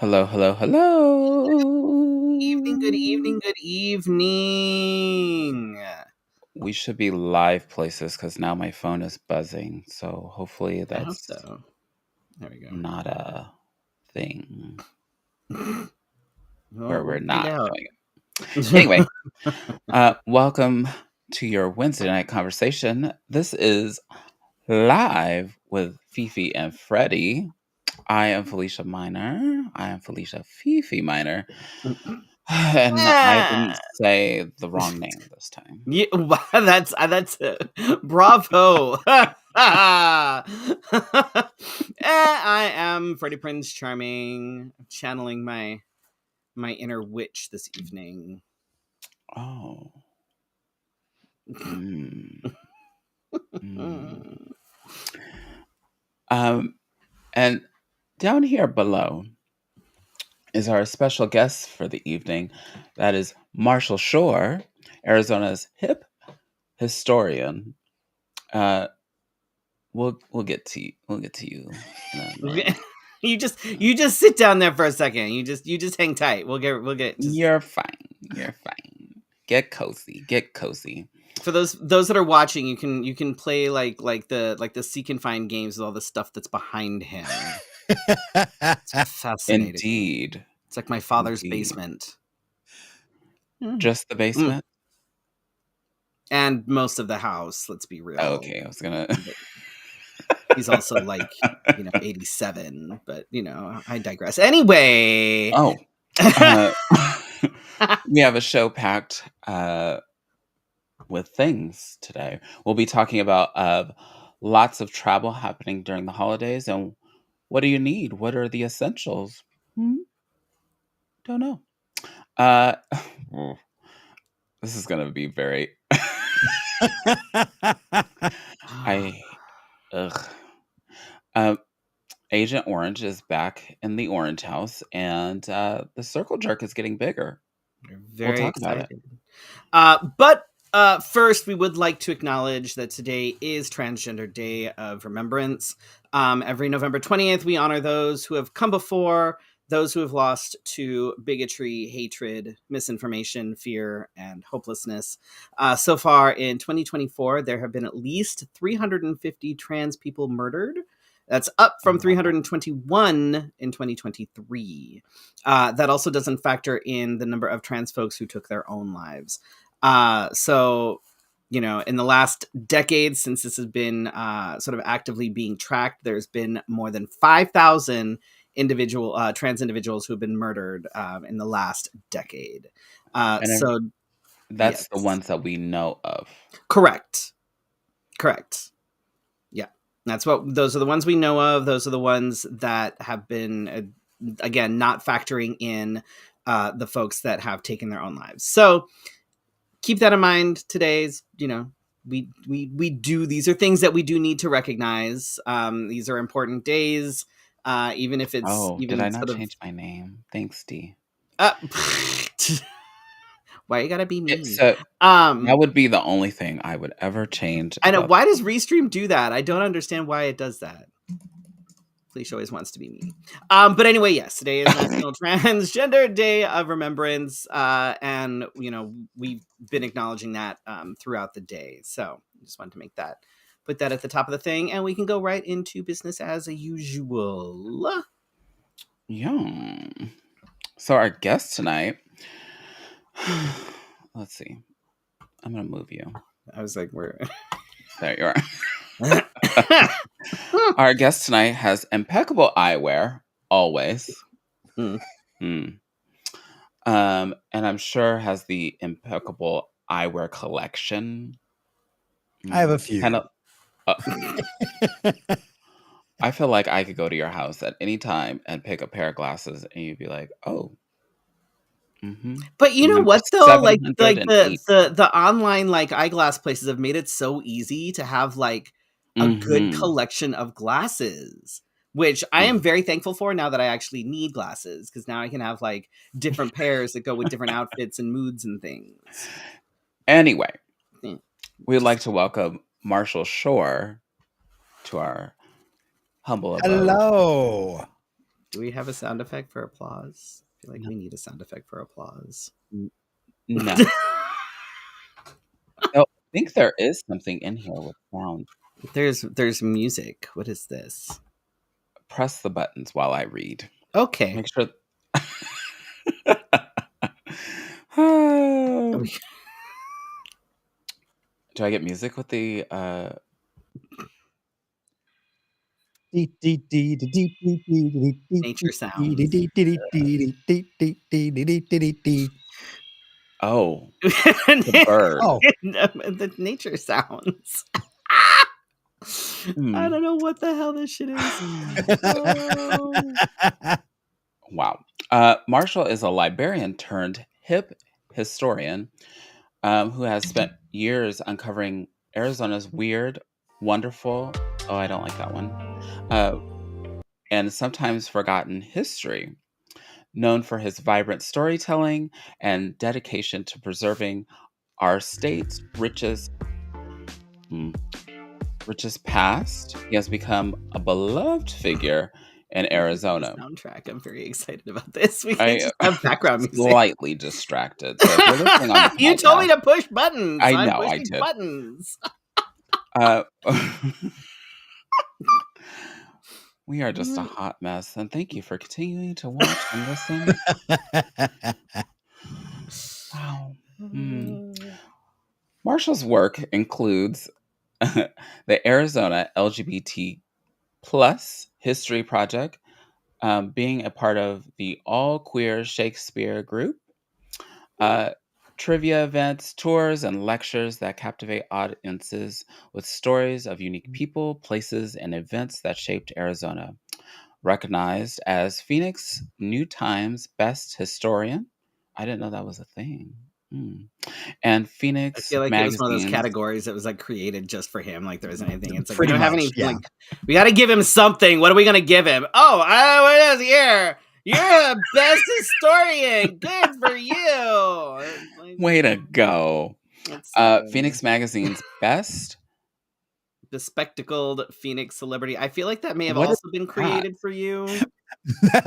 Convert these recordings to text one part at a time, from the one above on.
Hello, hello, Evening, good hello. evening, good evening. We should be live places because now my phone is buzzing. So hopefully I hope that's so. There we go. not a thing Well, where we'll we're find not out. showing it. Anyway, welcome to your Wednesday night conversation. This is live with Fifi and Freddy. I am Felicia Minor. I am Felicia Fifi Minor. And I didn't say the wrong name this time. Yeah, wow, that's bravo. I am Freddie Prince Charming, channeling my inner witch this evening. Oh. Mm. Mm. And down here below is our special guest for the evening. That is Marshall Shore, Arizona's hip historian. Uh, we'll get to you. We'll get to you in a moment. You just sit down there for a second. You just hang tight. We'll get just You're fine. You're fine. Get cozy. Get cozy. for those that are watching. You can play like the seek and find games with all the stuff that's behind him. It's fascinating. Indeed. It's like my father's Indeed. basement. Mm. Just the basement? And most of the house. Let's be real. Okay, I was gonna. But he's also like 87. But I digress. Anyway. Oh. Uh, we have a show packed with things today. We'll be talking about lots of travel happening during the holidays and what do you need? What are the essentials? Don't know. Uh, this is going to be very. I. Ugh. Um, Agent Orange is back in the Orange House, and the circle jerk is getting bigger. We're We'll very talk about it. excited. But first, we would like to acknowledge that today is Transgender Day of Remembrance. Every November 20th, we honor those who have come before, those who have lost to bigotry, hatred, misinformation, fear, and hopelessness. So far in 2024, there have been at least 350 trans people murdered. That's up Oh, from wow. 321 in 2023. That also doesn't factor in the number of trans folks who took their own lives. So, in the last decade, since this has been sort of actively being tracked, there's been more than 5,000 trans individuals who have been murdered in the last decade. And So, that's the yes, ones that we know of. correct. Yeah, those are the ones we know of. Those are the ones that have been, again, not factoring in the folks that have taken their own lives. So keep that in mind. Today's, we do, these are things that we do need to recognize. These are important days, even if it's Oh, did I even not sort of, change my name? Thanks, D. uh, why you gotta be me? So that Um, would be the only thing I would ever change I know, about. why does Restream do that? I don't understand why it does that. Felicia always wants to be me. But anyway, yes, today is National Transgender Day of Remembrance, and we've been acknowledging that throughout the day. So I just wanted to put that at the top of the thing, and we can go right into business as usual. Yeah. So our guest tonight. Let's see. I'm gonna move you. I was like, we're There you are. Our guest tonight has impeccable eyewear, always. Hmm. And I'm sure has the impeccable eyewear collection. I have a Kind few. of. I feel like I could go to your house at any time and pick a pair of glasses, and you'd be like, "Oh, But you know number what though? Like the 708." the the online like eyeglass places have made it so easy to have like a good Mm-hmm. collection of glasses, which I am very thankful for now that I actually need glasses because now I can have like different pairs that go with different outfits and moods and things. Anyway, Yeah, we'd just like to welcome Marshall Shore to our humble abode. Hello. Do we have a sound effect for applause? I feel like No. we need a sound effect for applause. No. Oh, I think there is something in here with sound. There's music. What is this? Press the buttons while I read. Okay. Make sure. Do I get music with the Nature sounds. oh, the bird. Oh. The nature sounds. I don't know what the hell this shit is. Oh. Wow. Marshall is a librarian turned hip historian who has spent years uncovering Arizona's weird, wonderful, oh, I don't like that one, and sometimes forgotten history. Known for his vibrant storytelling and dedication to preserving our state's richest past, he has become a beloved figure in Arizona. Soundtrack. I'm very excited about this. We I can just have background music. Slightly distracted. So if you're listening on the You told me podcast- to push buttons. I I'm know, I pushing did. buttons. We are just a hot mess, and thank you for continuing to watch and listen. Wow. Marshall's work includes the Arizona LGBT Plus History Project, being a part of the All Queer Shakespeare group, trivia events, tours, and lectures that captivate audiences with stories of unique people, places, and events that shaped Arizona. Recognized as Phoenix New Times Best Historian. I didn't know that was a thing. And I Phoenix feel like it was one of those Magazine. categories that was like created just for him. Like there was anything. It's like Pretty we don't have much, any. yeah. Like we got to give him something. What are we gonna give him? Oh, what is here? You're the best historian. Good for you. Like, Way to go. let's Phoenix Magazine's Best. Bespectacled Phoenix celebrity. I feel like that may have What is also been created for you.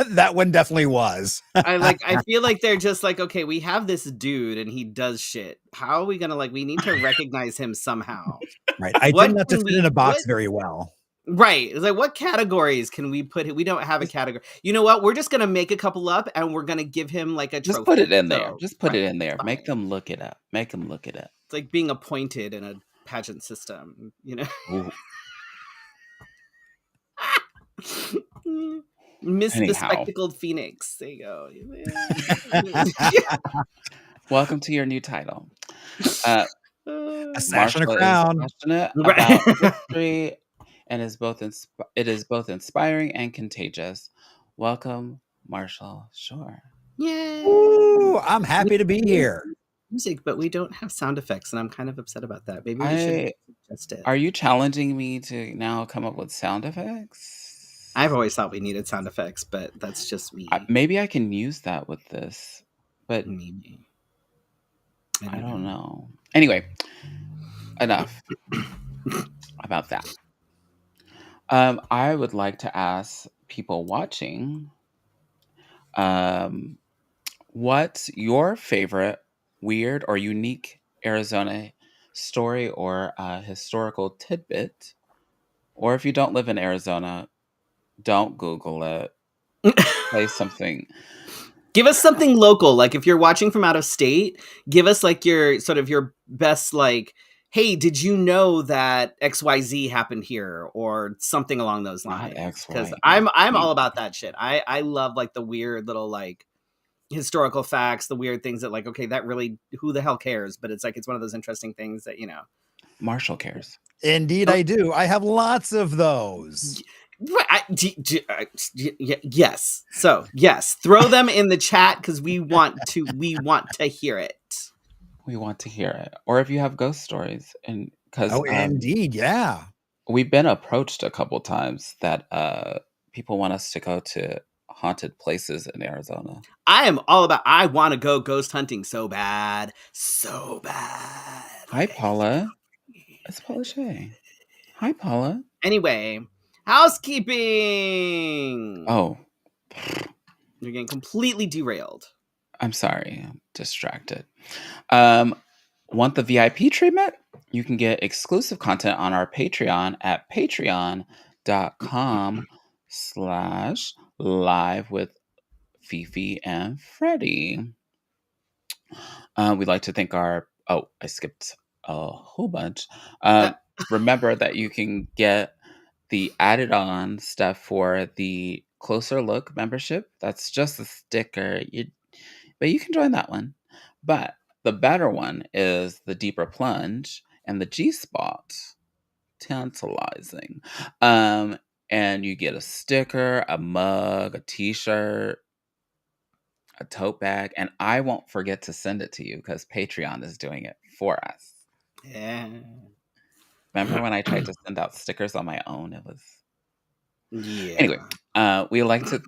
That one definitely was. I feel like they're just like, okay, we have this dude and he does shit. How are we gonna we need to recognize him somehow. Right. I What tend not to can fit in a box what- very well. Right. It's like, what categories can we put? We don't have a category. You know what? We're just gonna make a couple up and we're gonna give him like a trophy. Just put it in there. So, Just put right, it in there. fine. Make them look it up. Make them look it up. It's like being appointed in a pageant system, you know. Ooh. Miss Anyhow. Bespectacled Phoenix. There you go. Welcome to your new title. A sash and a Marshall crown. is passionate Right. about history and is both it is both inspiring and contagious. Welcome, Marshall Shore. Yay! Ooh, I'm happy to be here. Music, but we don't have sound effects, and I'm kind of upset about that. Maybe we should suggest it. Are you challenging me to now come up with sound effects? I've always thought we needed sound effects, but that's just me. Maybe I can use that with this, but Maybe. I don't know. Anyway, enough about that. I would like to ask people watching, what's your favorite weird or unique Arizona story or historical tidbit? Or if you don't live in Arizona, don't Google it. Say something. Give us something local. Like if you're watching from out of state, give us like your sort of your best like, hey, did you know that XYZ happened here or something along those Not lines? XY. Because I'm all about that shit. I love like the weird little like historical facts, the weird things that like, okay, that really who the hell cares? But it's like it's one of those interesting things that, you know. Marshall cares. Indeed, I do. I have lots of those. Yes. So yes, throw them in the chat because we want to hear it. We want to hear it. Or if you have ghost stories, and because indeed, yeah, we've been approached a couple times that people want us to go to haunted places in Arizona. I am all about. I want to go ghost hunting so bad, so bad. Hi, Paula. It's Paula Shay. Hi, Paula. Anyway, housekeeping. Oh, You're getting completely derailed. I'm sorry. I'm distracted. Um, want the VIP treatment? You can get exclusive content on our Patreon at patreon.com/live with Fefe and Freddy. We'd like to thank our... Oh, I skipped a whole bunch. Remember that you can get the added on stuff for the Closer Look membership. That's just a sticker. But you can join that one. But the better one is the Deeper Plunge and the G Spot. Tantalizing. And you get a sticker, a mug, a t-shirt, a tote bag, and I won't forget to send it to you because Patreon is doing it for us. Yeah. Remember when I tried to send out stickers on my own? It was... Yeah. Anyway, we like to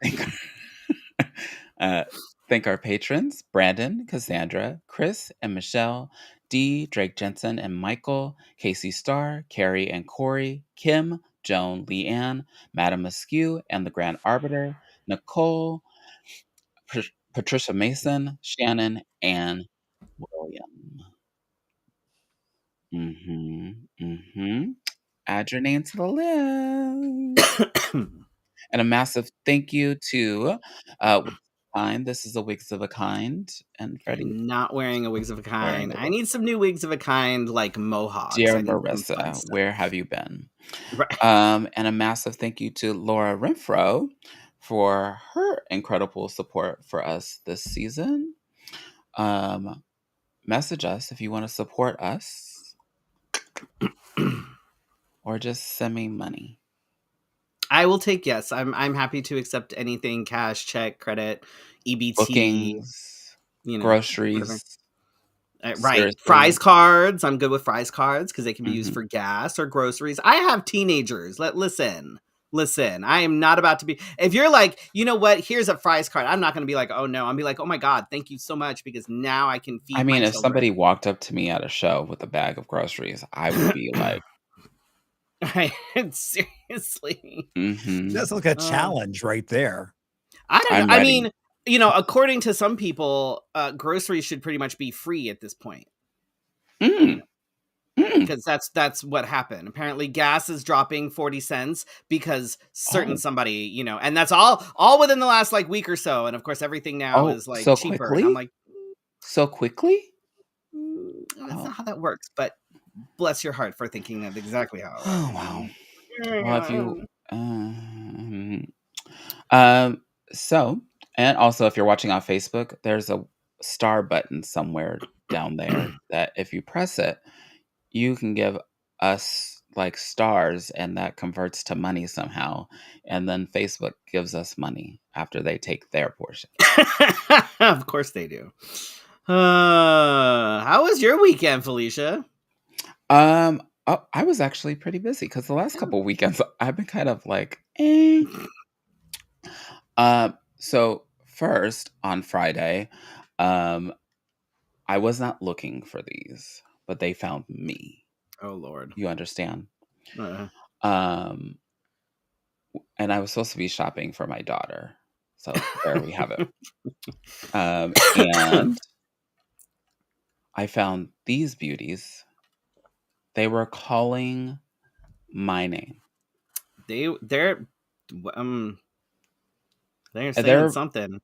thank our patrons, Brandon, Cassandra, Chris, and Michelle, Dee, Drake Jensen, and Michael, Casey Starr, Carrie and Corey, Kim, Joan, Leanne, Madam Askew, and the Grand Arbiter, Nicole, Patricia Mason, Shannon, and William. Add your name to the list. And a massive thank you to Wigs of a Kind. This is a Wigs of a Kind. And Freddie, I'm not wearing a Wigs of a wearing Kind. a I wig. need some new Wigs of a Kind, like mohawks. Dear I need some fun Marissa, stuff. where have you been? Right. And a massive thank you to Laura Renfro for her incredible support for us this season. Message us if you want to support us, or just send me money. I will take yes. I'm happy to accept anything: cash, check, credit, EBT, Bookings, groceries. whatever. Right. Seriously. Fries cards. I'm good with fries cards because they can be used Mhm. for gas or groceries. I have teenagers. Listen. I am not about to be. If you're like, you know what? Here's a fries card. I'm not going to be like, oh no. I'll be like, oh my god, thank you so much because now I can feed I mean, my if children. somebody walked up to me at a show with a bag of groceries, I would be like, seriously. That's like a challenge right there. I don't know. I'm I ready. mean, according to some people, groceries should pretty much be free at this point. Because that's what happened. Apparently, gas is dropping 40 cents because somebody, and that's all within the last like week or so. And of course, everything now is like so cheaper. quickly? And I'm like, so quickly? That's not how that works. But bless your heart for thinking that exactly how. Oh wow. Well, if you so, and also if you're watching on Facebook, there's a star button somewhere down there that if you press it, you can give us like stars and that converts to money somehow. And then Facebook gives us money after they take their portion. Of course they do. How was your weekend, Felicia? I was actually pretty busy because the last couple of weekends I've been kind of like, So first on Friday, I was not looking for these, but they found me. Oh Lord, you understand? And I was supposed to be shopping for my daughter, so there we have it. And I found these beauties. They were calling my name. They're saying something.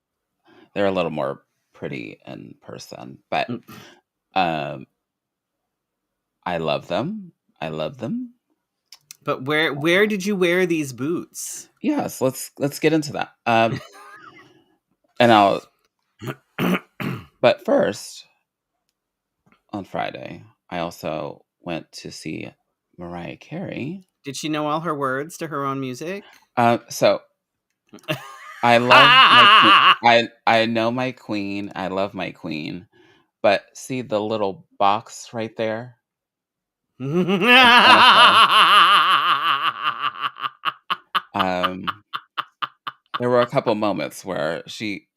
They're a little more pretty in person, but I love them. I love them. But where did you wear these boots? Yes, let's get into that. And I'll but first on Friday, I also went to see Mariah Carey. Did she know all her words to her own music? So I love my queen. I know my queen. I love my queen. But see the little box right there? In front of her? There were a couple moments where she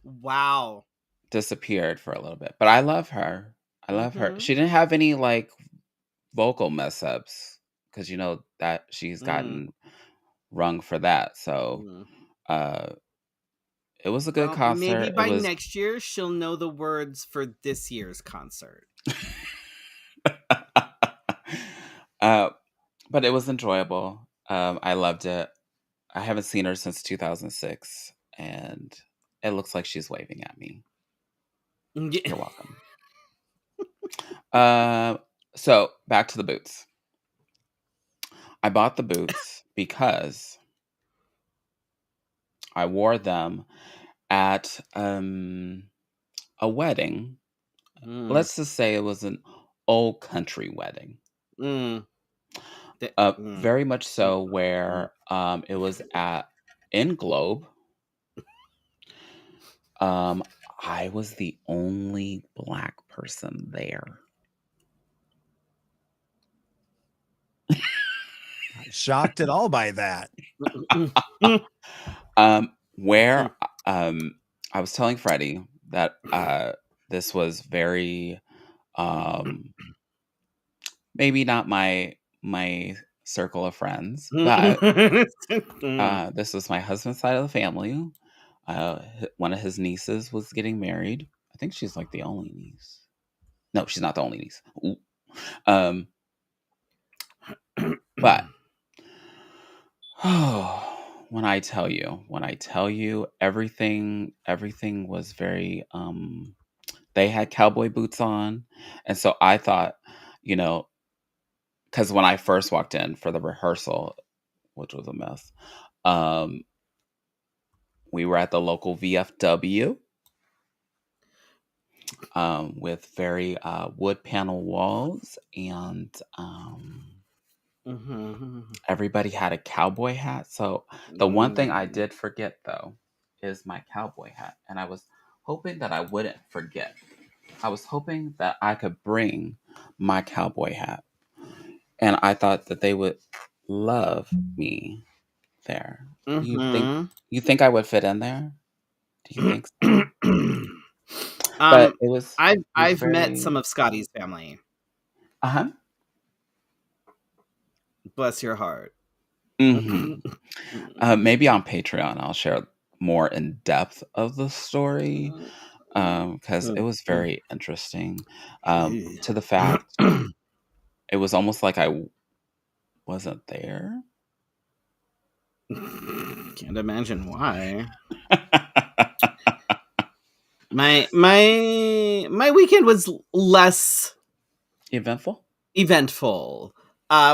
wow, disappeared for a little bit. But I love her. I love her. She didn't have any like vocal mess ups because you know that she's gotten rung for that. So Mm. uh, it was a good Well, maybe concert. It by was next year she'll know the words for this year's concert. uh, but it was enjoyable. I loved it. I haven't seen her since 2006, and it looks like she's waving at me. Yeah. You're welcome. Uh, so back to the boots. I bought the boots because I wore them at a wedding. Mm, Let's just say it was an old country wedding. mm, mm, Very much mm, so, mm. where it was at in Globe. Um, I was the only black person there. Shocked at all by that. Mm, mm, Where mm, I was telling Freddie that this was very um maybe not my circle of friends, but mm. this was my husband's side of the family. One of his nieces was getting married. I think she's like the only niece. No, she's not the only niece. Ooh. Um, but when I tell you everything was very they had cowboy boots on. And so I thought, you know, because when I first walked in for the rehearsal, which was a mess, um, we were at the local VFW with very wood panel walls, and Mhm. everybody had a cowboy hat. So the one thing I did forget though is my cowboy hat, and I was hoping that I wouldn't forget. I was hoping that I could bring my cowboy hat, and I thought that they would love me there. Mhm. You think I would fit in there? Do you think so? Mhm. But it was I've met very some of Scotty's family. uh-huh. Bless your heart. Mhm. Maybe on Patreon I'll share more in depth of the story because it was very interesting to the fact it was almost like wasn't there. Can't imagine why. My weekend was less Eventful? eventful.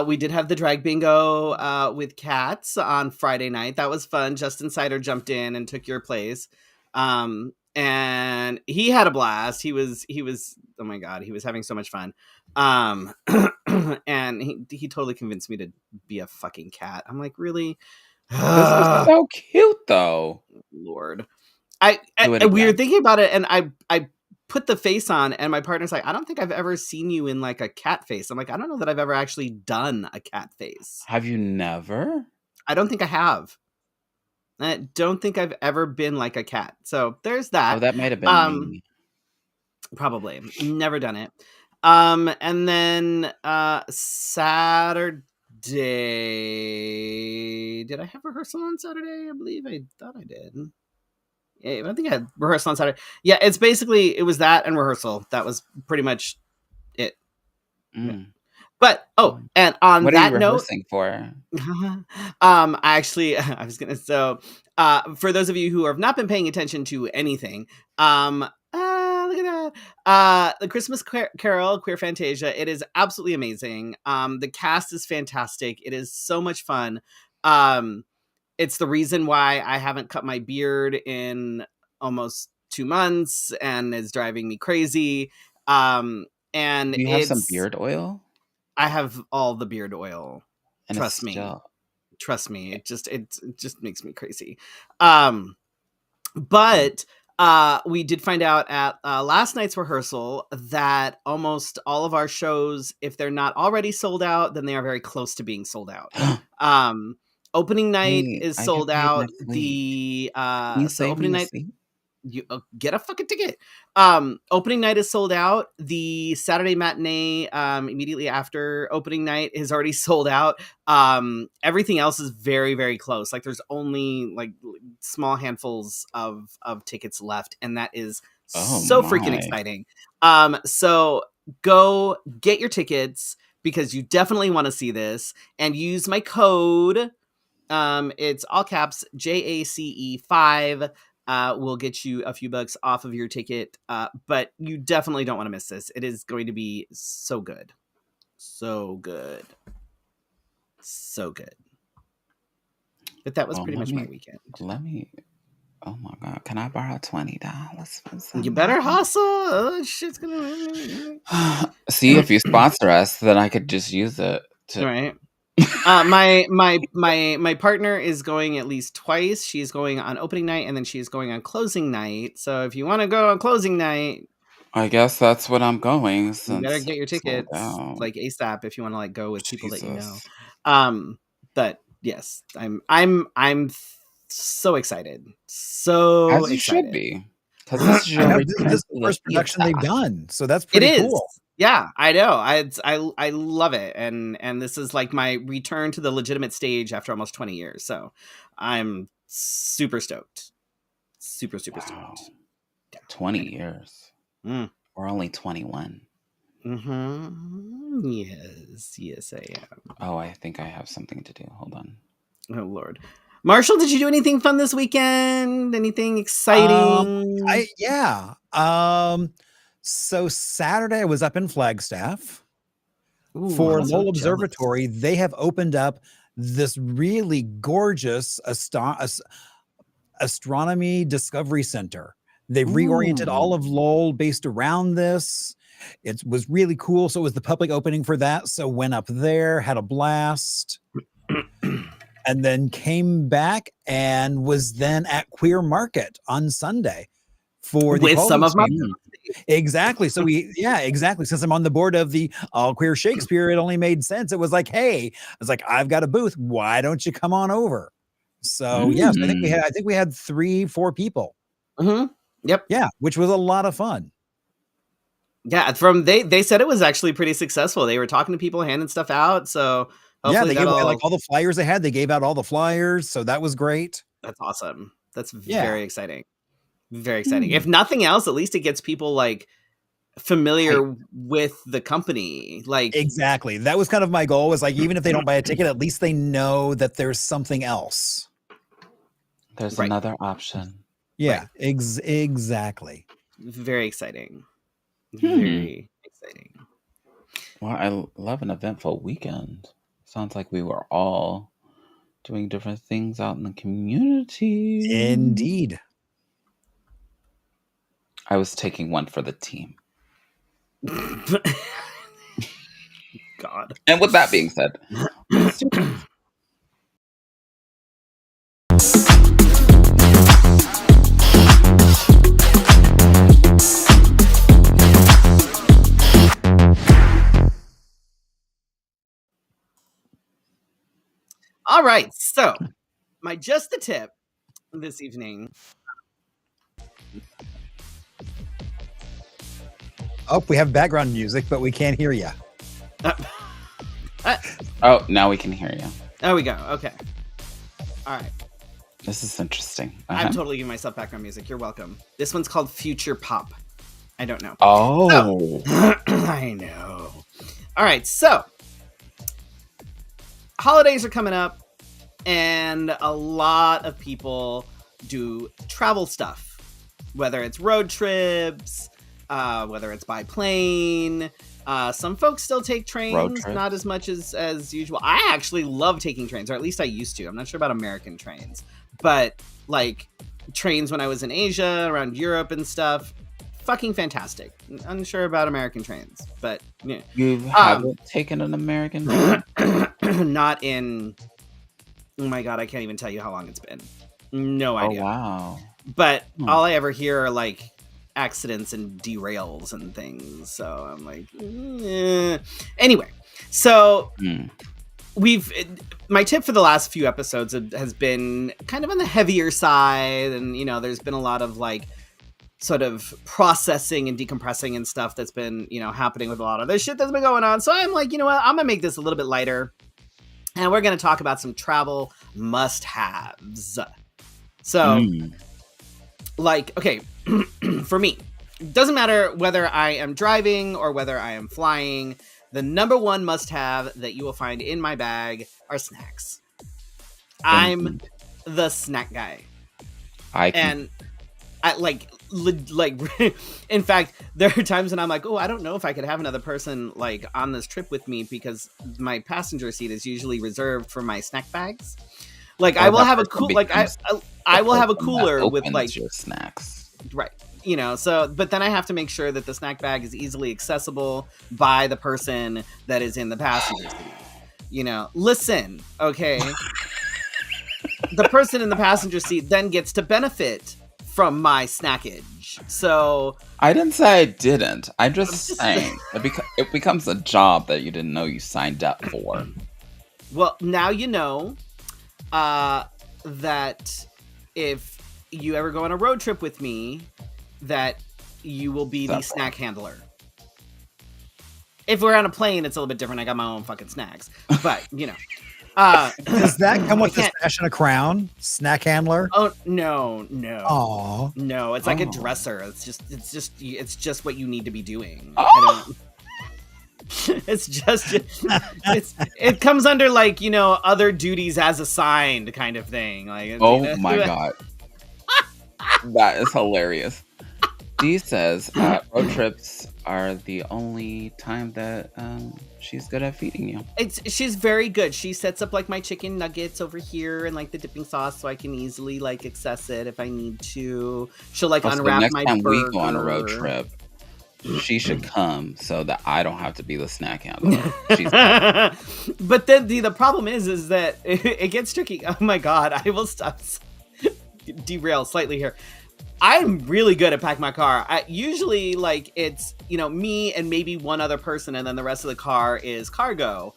We did have the drag bingo with cats on Friday night. That was fun. Justin Sider jumped in and took your place. And he had a blast. He was oh my god, he was having so much fun. Um and he totally convinced me to be a fucking cat. I'm like, really? This is so cute though. Lord. Do it We were again. thinking about it, and I put the face on, and my partner's like, I don't think I've ever seen you in like a cat face. I'm like, I don't know that I've ever actually done a cat face. Have you never? I don't think I have. I don't think I've ever been like a cat. So there's Oh, that. that might have been Um, me. Probably never done it. And then Saturday, did I have rehearsal on Saturday? I believe I thought I did. I think I had rehearsal on Saturday. Yeah, it was that and rehearsal. That was pretty much it. Yeah. Mm. But Mm. and on What are you that note, rehearsing for? actually I was gonna for those of you who have not been paying attention to anything, look at that. The Christmas Carol, Queer Fantasia, it is absolutely amazing. The cast is fantastic. It is so much fun. Um, it's the reason why I haven't cut my beard in almost 2 months and is driving me crazy. And Do you have some it's beard oil? I have all the beard oil. And it's Trust me. still Trust me. eh, It just makes me crazy. mm. But we did find out at last night's rehearsal that almost all of our shows, if they're not already sold out, then they are very close to being sold out. Um, Opening night Hey, is I get sold paid out. next week. Can you So save me opening a night, seat? you get a fucking ticket. Opening night is sold out. The Saturday matinee immediately after opening night is already sold out. Everything else is very, very close. Like there's only like small handfuls of tickets left, and that is Oh so freaking my. exciting. So go get your tickets because you definitely want to see this, and use my code. It's all caps JACE5. Will get you a few bucks off of your ticket. But you definitely don't want to miss this. It is going to be so good. So good. So good. But that was Well, pretty much my weekend. let me. Oh my God! Can I borrow $20 from somebody? You better hustle. Oh, shit's gonna. See, if you sponsor us, then I could just use it All to. right. My partner is going at least twice. She's going on opening night, and then she's going on closing night. So if you want to go on closing night, I guess that's what I'm going you better since get your it's sold tickets out. like ASAP if you want to like go with people that you know. Jesus. But yes, I'm so excited, so As you should excited. be, because this is I your know return this is to the the first production they've theater. done, so that's It pretty is. cool. Yeah, I know. I love it, and this is like my return to the legitimate stage after almost 20 years. So I'm super stoked, super Wow, stoked. Yeah, 20 years. Mm. We're only 21. Mm-hmm. Yes, I am. Oh, I think I have something to do. Hold on. Oh Lord, Marshall, did you do anything fun this weekend? Anything exciting? Yeah. So Saturday I was up in Flagstaff Ooh, for I'm so Lowell jealous. Observatory. They have opened up this really gorgeous astronomy discovery center. They've reoriented all of Ooh. Lowell based around this. It was really cool. So it was the public opening for that. So went up there, had a blast, and then came back and was then at Queer Market on Sunday for the With some quality of my screening. Exactly. So exactly. Since I'm on the board of the All Queer Shakespeare, it only made sense. It was like, hey, I was like, I've got a booth. Why don't you come on over? So yes, I think we had 3-4 people. Mm-hmm. Yep. Yeah, which was a lot of fun. Yeah, they said it was actually pretty successful. They were talking to people, handing stuff out. So hopefully They gave away like that'll. all the flyers they had. They gave out all the flyers, so that was great. That's awesome. That's Yeah. very exciting. Very exciting. If nothing else, at least it gets people like familiar with the company. Like Exactly. That was kind of my goal, was like, even if they don't buy a ticket, at least they know that there's something else. There's Right. another option. Yeah, Right. exactly. Very exciting. Very exciting. Well, I love an eventful weekend. Sounds like we were all doing different things out in the community. Indeed. I was taking one for the team. God. And with that being said, let's do it. All right. So my just the tip this evening. Oh, we have background music, but we can't hear you. Oh, now we can hear you. There we go. Okay. All right. This is interesting. I'm totally giving myself background music. You're welcome. This one's called Future Pop. I don't know. Oh. So, I know. All right. So holidays are coming up, and a lot of people do travel stuff, whether it's road trips, whether it's by plane. Some folks still take trains, not as much as usual. I actually love taking trains, or at least I used to. I'm not sure about American trains, but like trains when I was in Asia, around Europe and stuff, fucking fantastic. Unsure about American trains, but yeah. You haven't taken an American train? Not in, oh my God, I can't even tell you how long it's been. No idea. Oh, wow. But all I ever hear are like accidents and derails and things. So I'm like, Anyway, so my tip for the last few episodes has been kind of on the heavier side. And, there's been a lot of like sort of processing and decompressing and stuff that's been, happening with a lot of this shit that's been going on. So I'm like, you know what? I'm going to make this a little bit lighter. And we're going to talk about some travel must-haves. So, okay, for me, it doesn't matter whether I am driving or whether I am flying. The number one must-have that you will find in my bag are snacks. I'm the snack guy. And I like, in fact, there are times when I'm like, oh, I don't know if I could have another person like on this trip with me, because my passenger seat is usually reserved for my snack bags. Like I will have a I will have a cooler with like your snacks. Right. So, but then I have to make sure that the snack bag is easily accessible by the person that is in the passenger seat. Listen, okay. The person in the passenger seat then gets to benefit from my snackage. So I didn't say I didn't. I'm just saying it becomes a job that you didn't know you signed up for. Well, now you know that if you ever go on a road trip with me, that you will be the snack handler. If we're on a plane, it's a little bit different. I got my own fucking snacks, but does that come with a sash and a crown? Snack handler? Oh no. Aw. No, it's like a dresser. It's just what you need to be doing. It comes under like, other duties as assigned kind of thing. Like, my God. That is hilarious. Dee says road trips are the only time that she's good at feeding you. She's very good. She sets up like my chicken nuggets over here and like the dipping sauce, so I can easily like access it if I need to. She'll like unwrap my burger. Next time we go on a road trip, she should come so that I don't have to be the snack handler. But then the problem is that it gets tricky. Oh my God, I will stop. Derail slightly here. I'm really good at packing my car. Usually, like, it's, me and maybe one other person, and then the rest of the car is cargo.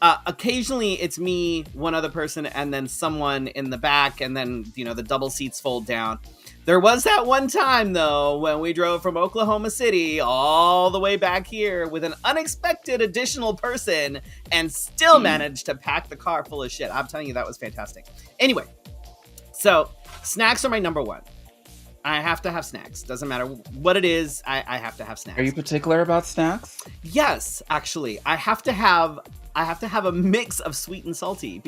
Occasionally, it's me, one other person, and then someone in the back, and then, the double seats fold down. There was that one time, though, when we drove from Oklahoma City all the way back here with an unexpected additional person and still managed to pack the car full of shit. I'm telling you, that was fantastic. Anyway, so snacks are my number one. I have to have snacks. Doesn't matter what it is. I have to have snacks. Are you particular about snacks? Yes, actually. I have to have a mix of sweet and salty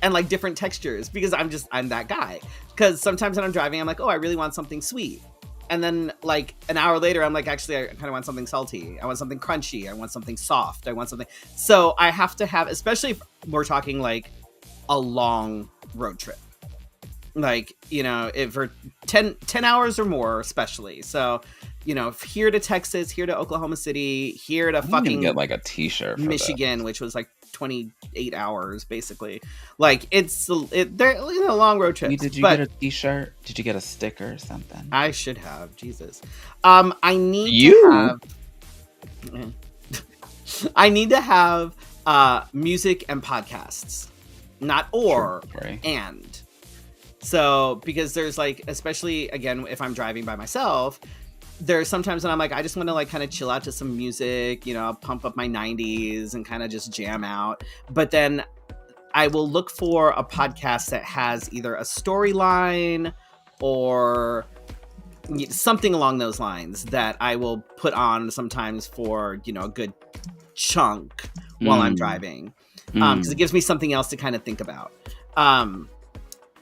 and like different textures, because I'm that guy. Because sometimes when I'm driving, I'm like, oh, I really want something sweet. And then like an hour later, I'm like, actually, I kind of want something salty. I want something crunchy. I want something soft. I want something. So I have to have, especially if we're talking like a long road trip. Like, if for 10 hours or more, especially. So, here to Texas, here to Oklahoma City, here to fucking get like a t-shirt for Michigan, which was like 28 hours, basically. Like, they're a long road trip. Did you get a t-shirt? Did you get a sticker or something? I should have. Jesus. I need to have music and podcasts. Not and. So, because there's like, especially again, if I'm driving by myself, there's sometimes when I'm like, I just want to like kind of chill out to some music, pump up my 90s and kind of just jam out. But then I will look for a podcast that has either a storyline or something along those lines that I will put on sometimes for, a good chunk while I'm driving. Because it gives me something else to kind of think about.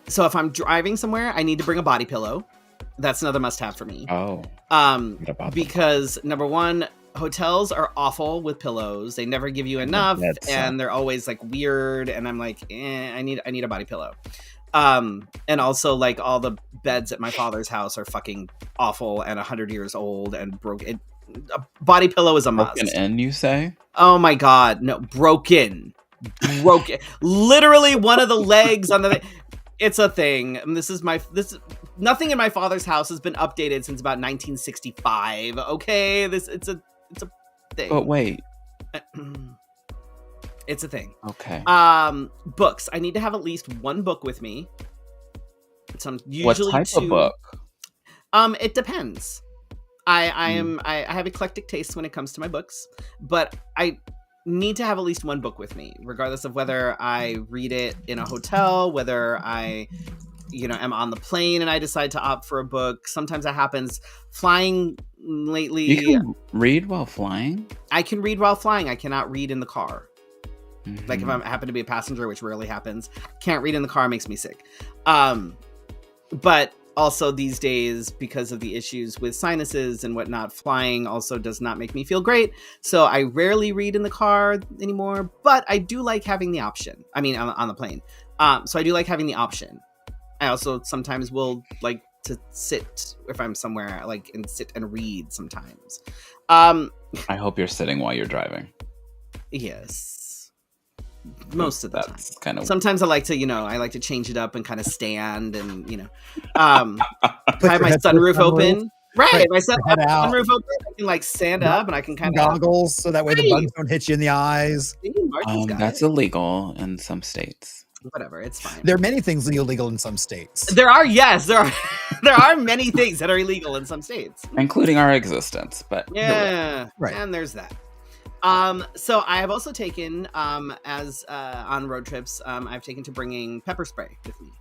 So if I'm driving somewhere, I need to bring a body pillow. That's another must-have for me. Oh. Because number one, hotels are awful with pillows. They never give you enough, and they're always like weird. And I'm like, I need a body pillow. And also like all the beds at my father's house are fucking awful and 100 years old and broken. A body pillow is a must. Broken in, you say? Oh my God, no, broken. Literally one of the legs on the. It's a thing. Nothing in my father's house has been updated since about 1965. Okay, it's a thing. But wait, it's a thing. Okay. Books. I need to have at least one book with me. Usually what type of book? It depends. I have eclectic taste when it comes to my books, but I need to have at least one book with me, regardless of whether I read it in a hotel, whether I, am on the plane and I decide to opt for a book. Sometimes that happens. Flying lately, You can read while flying? I can read while flying. I cannot read in the car. Mhm. Like if I happen to be a passenger, which rarely happens, can't read in the car, makes me sick. But also these days, because of the issues with sinuses and whatnot, flying also does not make me feel great. So I rarely read in the car anymore, but I do like having the option. I mean, on the plane. So I do like having the option. I also sometimes will like to sit if I'm somewhere and sit and read sometimes. I hope you're sitting while you're driving. Yes. Most of the time. Kind of. Sometimes I like to change it up and kind of stand and I have my sunroof open. Right, my sunroof open. I can stand up and I can kind of goggles so that way the bugs don't hit you in the eyes. That's illegal in some states. Whatever, it's fine. There are many things illegal in some states. There are there are many things that are illegal in some states, including our existence. But yeah, right. And there's that. So I have also taken, as on road trips, I've taken to bringing pepper spray with me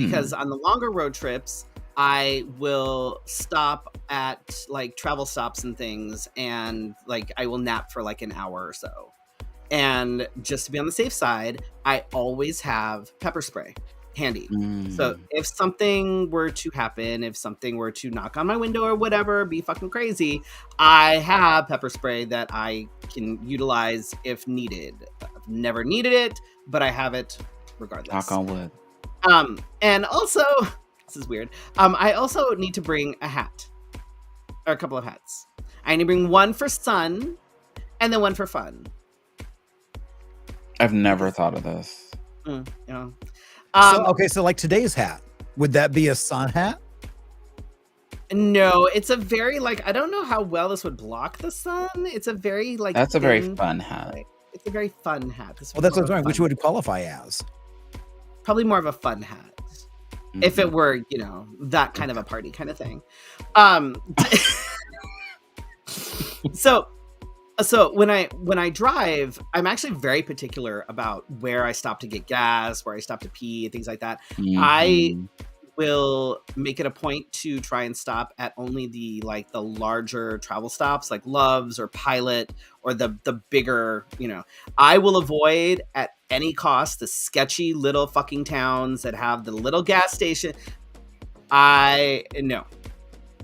because on the longer road trips, I will stop at travel stops and things, and I will nap for an hour or so. And just to be on the safe side, I always have pepper spray handy. So if something were to happen, if something were to knock on my window or whatever, be fucking crazy, I have pepper spray that I can utilize if needed. I've never needed it, but I have it regardless. Knock on wood. And also, this is weird. I also need to bring a hat or a couple of hats. I need to bring one for sun and then one for fun. I've never thought of this. So like today's hat, would that be a sun hat? No, it's a very I don't know how well this would block the sun. It's a very that's a very fun hat. It's a very fun hat. Well, that's what I'm saying. Which would it qualify as? Probably more of a fun hat. If it were, that kind of a party kind of thing. So when I drive, I'm actually very particular about where I stop to get gas, where I stop to pee, things like that. I will make it a point to try and stop at only the larger travel stops like Love's or Pilot or the bigger, I will avoid at any cost the sketchy little fucking towns that have the little gas station. No,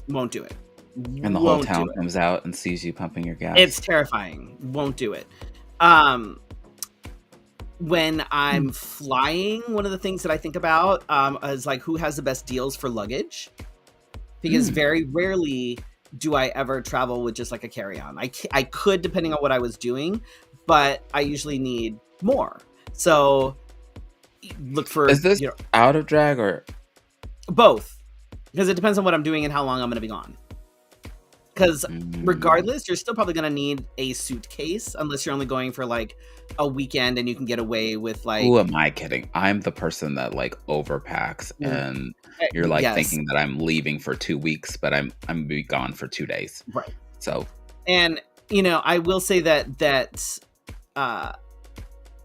won't do it. And the whole town comes out and sees you pumping your gas. It's terrifying. Won't do it. When I'm flying, one of the things that I think about is who has the best deals for luggage. Because very rarely do I ever travel with just a carry-on. I could, depending on what I was doing, but I usually need more. So look for... Is this out of drag or... Both. Because it depends on what I'm doing and how long I'm going to be gone. Because regardless, you're still probably going to need a suitcase unless you're only going for a weekend and you can get away with Who am I kidding? I'm the person that overpacks and you're thinking that I'm leaving for 2 weeks, but I'm be gone for 2 days. Right. So. And, I will say that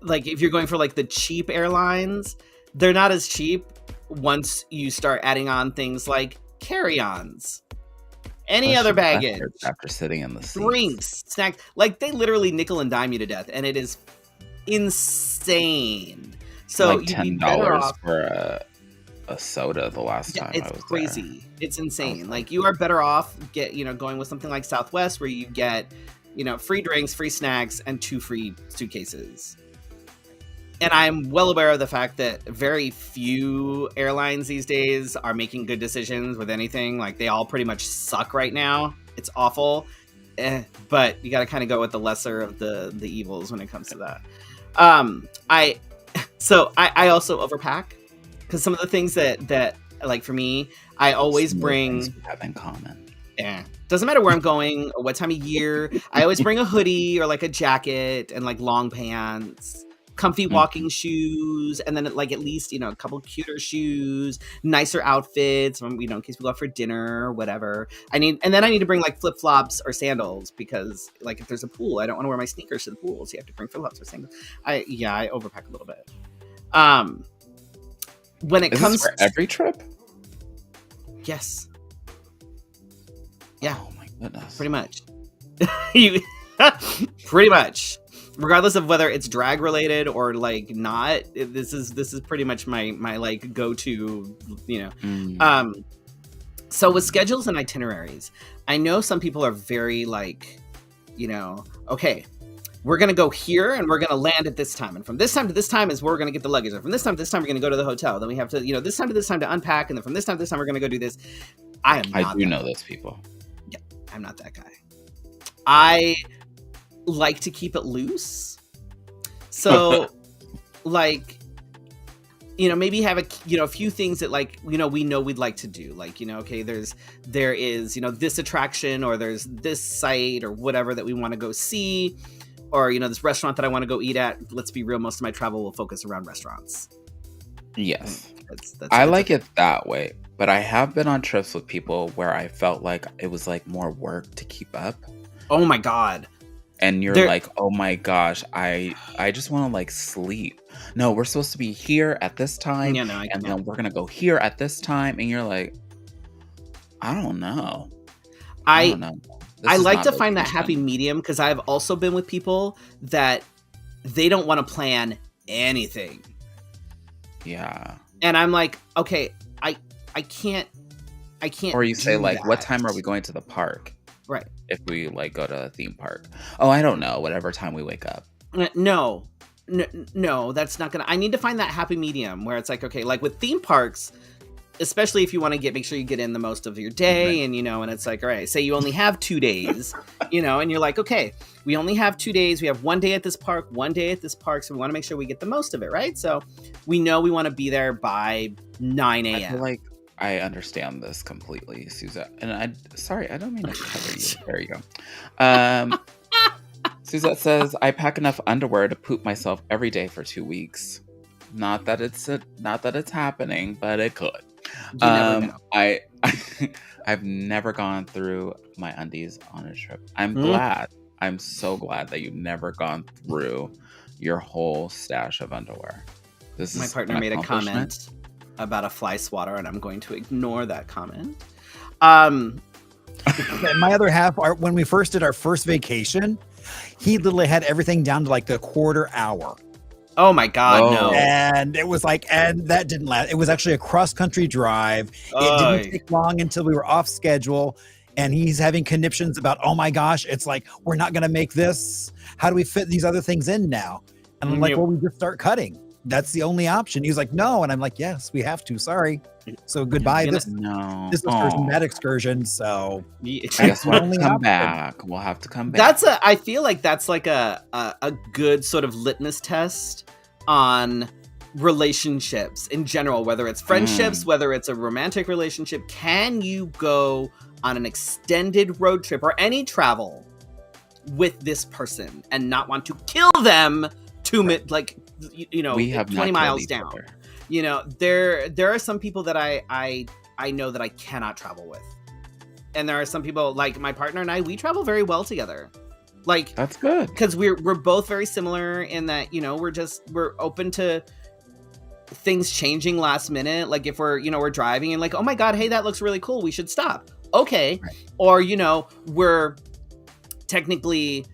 if you're going for the cheap airlines, they're not as cheap once you start adding on things like carry-ons. Any other baggage after sitting in the seats. Drinks, snacks, they literally nickel and dime you to death, and it is insane. So $10 for a soda the last time I was crazy. There. It's insane. You are better off going with something like Southwest, where you get free drinks, free snacks, and 2 free suitcases. And I'm well aware of the fact that very few airlines these days are making good decisions with anything. They all pretty much suck right now. It's awful. But you got to kind of go with the lesser of the evils when it comes to that. I also overpack because some of the things that for me, I always bring... We have in common. Yeah. Doesn't matter where I'm going or what time of year. I always bring a hoodie or a jacket and long pants. comfy walking shoes, and then like at least, a couple cuter shoes, nicer outfits, in case we go out for dinner or whatever. I need to bring like flip-flops or sandals, because like if there's a pool, I don't want to wear my sneakers to the pool, so you have to bring flip-flops or sandals. I overpack a little bit. When it comes for every trip? Yes. Yeah. Oh my goodness. Pretty much. Pretty much. Regardless of whether it's drag related or like not, this is pretty much my like go-to, So with schedules and itineraries, I know some people are very like, okay, we're going to go here and we're going to land at this time. And from this time to this time is where we're going to get the luggage. Or from this time to this time, we're going to go to the hotel. Then we have to, this time to this time to unpack. And then from this time to this time, we're going to go do this. I do know those people. Yeah, I'm not that guy. I like to keep it loose. So like, maybe have a few things that like, we know we'd like to do. Like, okay, there is, this attraction, or there's this site or whatever that we want to go see. Or, this restaurant that I want to go eat at. Let's be real, most of my travel will focus around restaurants. Yes. I like it that way. But I have been on trips with people where I felt like it was like more work to keep up. Oh my God. And you're like, oh my gosh, I just want to like sleep. No, we're supposed to be here at this time. Yeah, and then we're going to go here at this time. And you're like, I don't know. I don't know. I like to find that happy medium, because I've also been with people that they don't want to plan anything. Yeah. And I'm like, okay, I can't. Or you say like, what time are we going to the park? Right. If we like go to a theme park. Oh, I don't know. Whatever time we wake up. No, that's not gonna. I need to find that happy medium where it's like, okay, like with theme parks, especially if you want to make sure you get in the most of your day, right. And it's like, all right, say you only have 2 days, and you're like, okay, we only have 2 days. We have 1 day at this park, 1 day at this park. So we want to make sure we get the most of it. Right. So we know we want to be there by 9 a.m. I feel like I understand this completely, Suzette. And I don't mean to cover you. There you go. Suzette says, I pack enough underwear to poop myself every day for 2 weeks. Not that it's happening, but it could. You never know. I've never gone through my undies on a trip. I'm glad. I'm so glad that you've never gone through your whole stash of underwear. My partner made a comment about a fly swatter, and I'm going to ignore that comment. My other half, when we first did our first vacation, he literally had everything down to like the quarter hour. Oh my God, no. And it was like, and that didn't last. It was actually a cross-country drive. It didn't take long until we were off schedule. And he's having conniptions about, oh my gosh, it's like, we're not going to make this. How do we fit these other things in now? And I'm like, well, we just start cutting. That's the only option. He's like, no. And I'm like, yes, we have to. Sorry. So goodbye. This excursion, that excursion. So I guess we'll have to come back. We'll have to come back. I feel like that's like a good sort of litmus test on relationships in general, whether it's friendships, whether it's a romantic relationship. Can you go on an extended road trip or any travel with this person and not want to kill them we have 20 miles down? There are some people that I know that I cannot travel with. And there are some people, like my partner and I, we travel very well together. Like, that's good. Because we're both very similar in that, we're open to things changing last minute. Like if we're driving and like, oh my God, hey, that looks really cool, we should stop. Okay. Right. Or, we're technically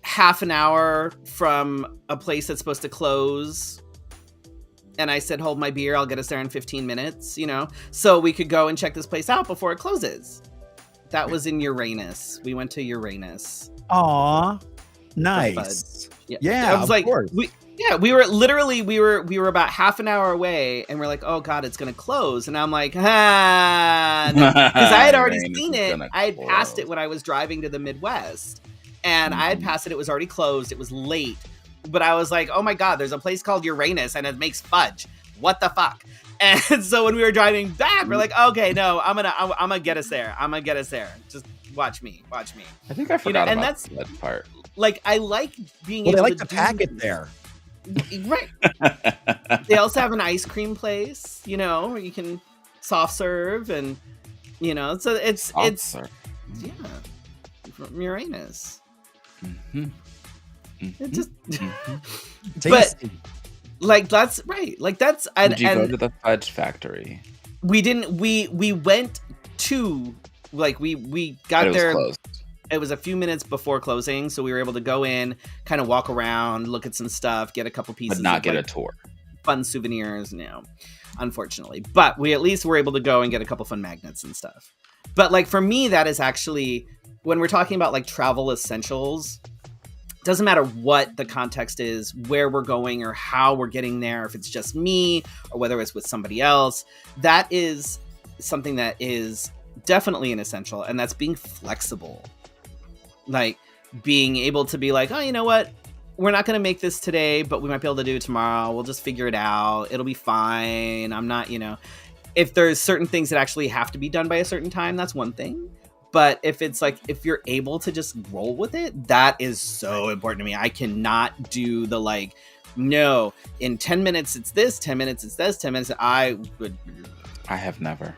half an hour from a place that's supposed to close. And I said, hold my beer, I'll get us there in 15 minutes, so we could go and check this place out before it closes. That was in Uranus. We went to Uranus. Aw, nice. Yeah, I was like, we were about half an hour away, and we're like, oh God, it's gonna close. And I'm like, because I had already seen it. I had passed it when I was driving to the Midwest, and I had passed it. It was already closed. It was late, but I was like, oh my God, there's a place called Uranus, and it makes fudge. What the fuck? And so when we were driving back, we're like, okay, no, I'm gonna get us there. Just Watch me. I think I forgot And about that's that part. like, I like being Well, they able like to to pack it there. Right. They also have an ice cream place, where you can soft serve, and so it's Officer. yeah, from Uranus. Mm-hmm. It just, but Tasty. like that's right. Like that's and, Did you go and to the fudge factory? we didn't. We went to we But got it was there. closed. It was a few minutes before closing, so we were able to go in, kind of walk around, look at some stuff, get a couple pieces But not of get a tour. fun souvenirs. No, unfortunately, but we at least were able to go and get a couple fun magnets and stuff. But like for me, that is actually when we're talking about like travel essentials. Doesn't matter what the context is, where we're going or how we're getting there, if it's just me or whether it's with somebody else. That is something that is definitely an essential, and that's being flexible. Like being able to be like, oh, you know what? We're not going to make this today, but we might be able to do it tomorrow. We'll just figure it out. It'll be fine. I'm not, if there's certain things that actually have to be done by a certain time, that's one thing. But if it's like, if you're able to just roll with it, that is so important to me. I cannot do the like, no, in 10 minutes it's this, 10 minutes it's this, 10 minutes. I have never.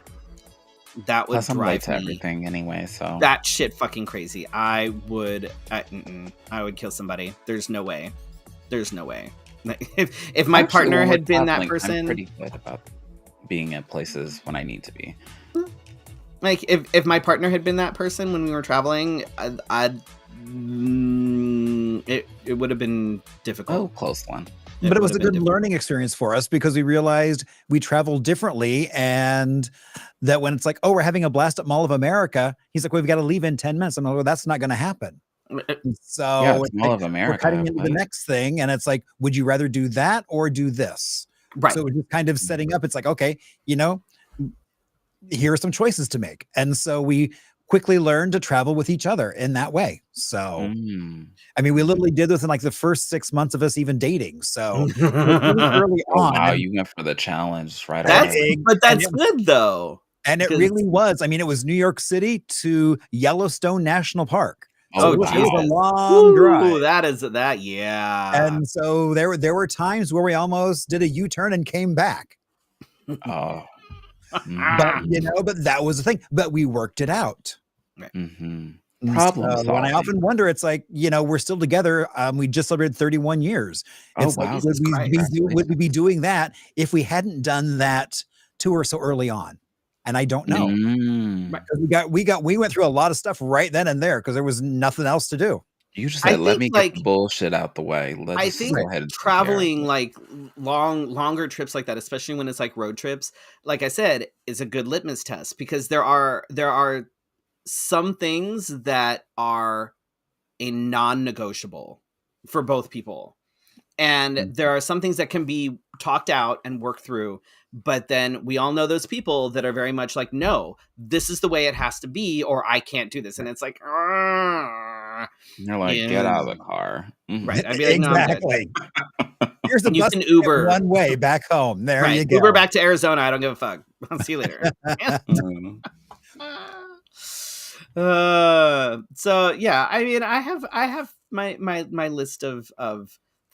That would Plus, I'm late drive to me everything anyway, so. that shit fucking crazy. I would kill somebody. There's no way. If my Actually, partner when we're had been that traveling, person, I'm pretty good about being at places when I need to be. like if my partner had been that person when we were traveling, it would have been difficult. Oh, close one. But it was a good learning experience for us because we realized we travel differently, and that when it's like, oh, we're having a blast at Mall of America, he's like, we've got to leave in 10 minutes. I'm like, well, that's not going to happen. So Yeah, it's Mall like, of America. we're cutting into the next thing, and it's like, would you rather do that or do this? Right. So we're just kind of setting up. It's like, okay, here are some choices to make. And so we quickly learned to travel with each other in that way. So, I mean, we literally did this in like the first 6 months of us even dating. So really early on. Wow, you went for the challenge right away. But that's good though. And it really was. I mean, it was New York City to Yellowstone National Park. So it was a long drive. That is that. Yeah. And so there were times where we almost did a U-turn and came back. Oh. But that was the thing. But we worked it out. Mm-hmm. Problem solving. And I often wonder, it's like, we're still together. We just celebrated 31 years. It's wow. like, would we be doing that if we hadn't done that tour so early on? And I don't know. We went through a lot of stuff right then and there because there was nothing else to do. You just said, let me get the bullshit out the way. I think traveling like longer trips like that, especially when it's like road trips, like I said, is a good litmus test because there are some things that are a non-negotiable for both people. And there are some things that can be talked out and worked through. But then we all know those people that are very much like, no, this is the way it has to be, or I can't do this. And it's like, you're like, get out of the car. Right. I'd be like, exactly. No, here's the you bus can Uber one way back home. There you go. Uber back to Arizona. I don't give a fuck. I'll see you later. So yeah, I mean, I have my list of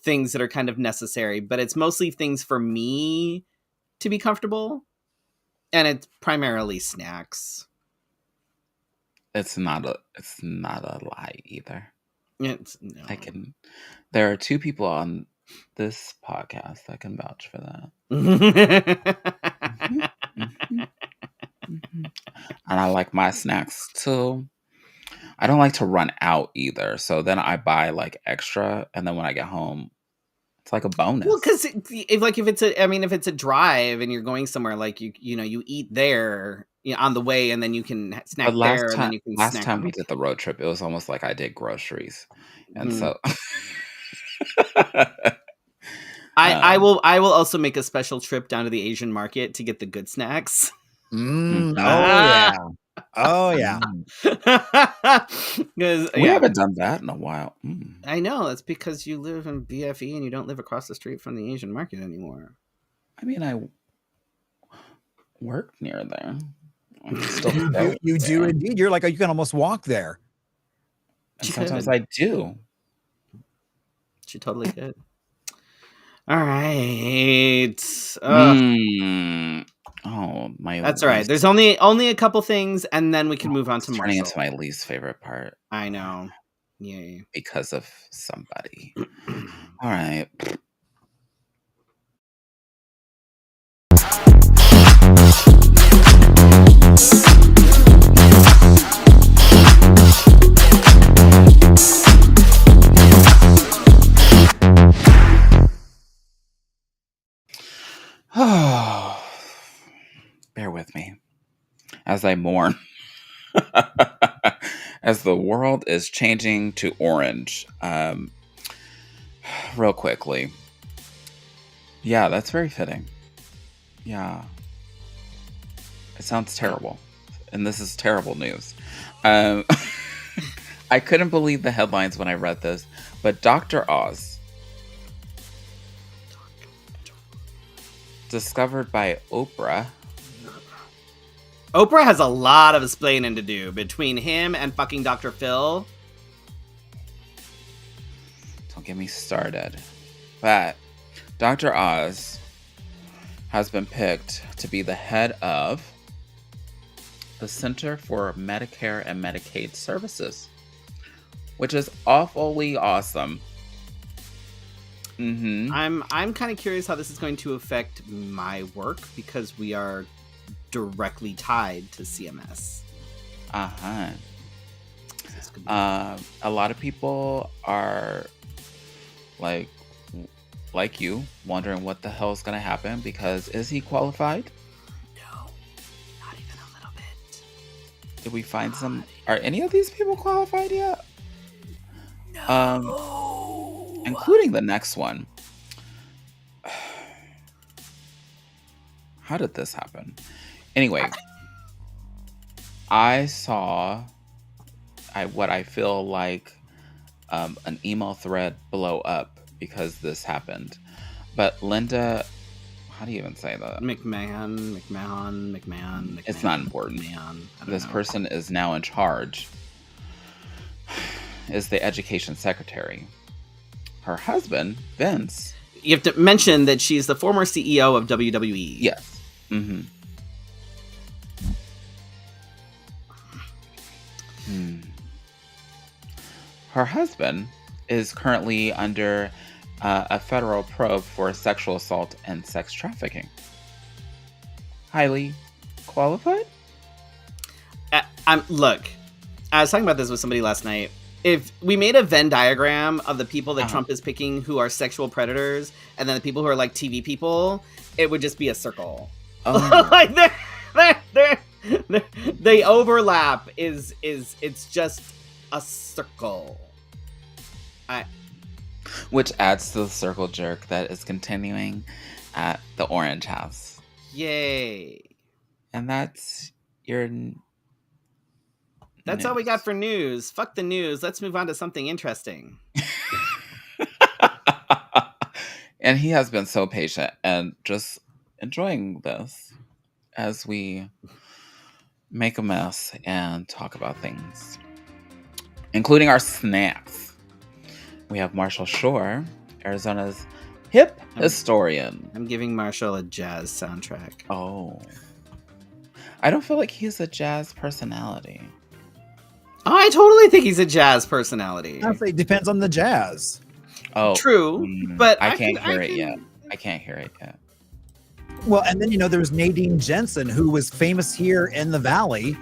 things that are kind of necessary, but it's mostly things for me to be comfortable, and it's primarily snacks. It's not a lie either. No. There are two people on this podcast that can vouch for that. And I like my snacks too. I don't like to run out either. So then I buy like extra, and then when I get home, it's like a bonus. Well, because if it's a drive and you're going somewhere, like you eat there on the way, and then you can snack there, and then you can. Last time we did the road trip, it was almost like I did groceries, and so. I will also make a special trip down to the Asian market to get the good snacks. Oh yeah. Because we haven't done that in a while. I know, it's because you live in BFE and you don't live across the street from the Asian market anymore. I mean, I work near there. Still You do indeed. You're like, you can almost walk there. And sometimes I do. She totally could. All right. Oh, my. That's all right. There's only a couple things, and then we can move on to Marshall. Turning into my least favorite part. I know. Yay. Because of somebody. All right. Oh, bear with me as I mourn. As the world is changing to orange. Real quickly. Yeah, that's very fitting. Yeah. It sounds terrible. And this is terrible news. I couldn't believe the headlines when I read this, but Dr. Oz, discovered by Oprah. Oprah has a lot of explaining to do between him and fucking Dr. Phil. Don't get me started. But Dr. Oz has been picked to be the head of the Center for Medicare and Medicaid Services, which is awfully awesome. Mm-hmm. I'm kind of curious how this is going to affect my work because we are directly tied to CMS. Uh-huh. A lot of people are like you, wondering what the hell is going to happen because is he qualified? No, not even a little bit. Did we find some? Are any of these people qualified yet? No. Including the next one. How did this happen? Anyway, I saw what I feel like an email thread blow up because this happened. But Linda, how do you even say that? McMahon. It's not important. This person is now in charge. Is the education secretary. Her husband, Vince. You have to mention that she's the former CEO of WWE. Yes. Mm-hmm. Her husband is currently under a federal probe for sexual assault and sex trafficking. Highly qualified? Look, I was talking about this with somebody last night. If we made a Venn diagram of the people that Trump is picking who are sexual predators and then the people who are like TV people, it would just be a circle. Oh. Like the overlap is it's just a circle. Which adds to the circle jerk that is continuing at the Orange House. Yay. And that's your That's news. all we got for news. Fuck the news. Let's move on to something interesting. And he has been so patient and just enjoying this as we make a mess and talk about things, including our snacks. We have Marshall Shore, Arizona's hip historian. I'm giving Marshall a jazz soundtrack. Oh. I don't feel like he's a jazz personality. Oh, I totally think he's a jazz personality. I'd say it depends on the jazz. Oh, true, but I can't hear it yet. I can't hear it yet. Well, and then, there was Nadine Jensen, who was famous here in the Valley.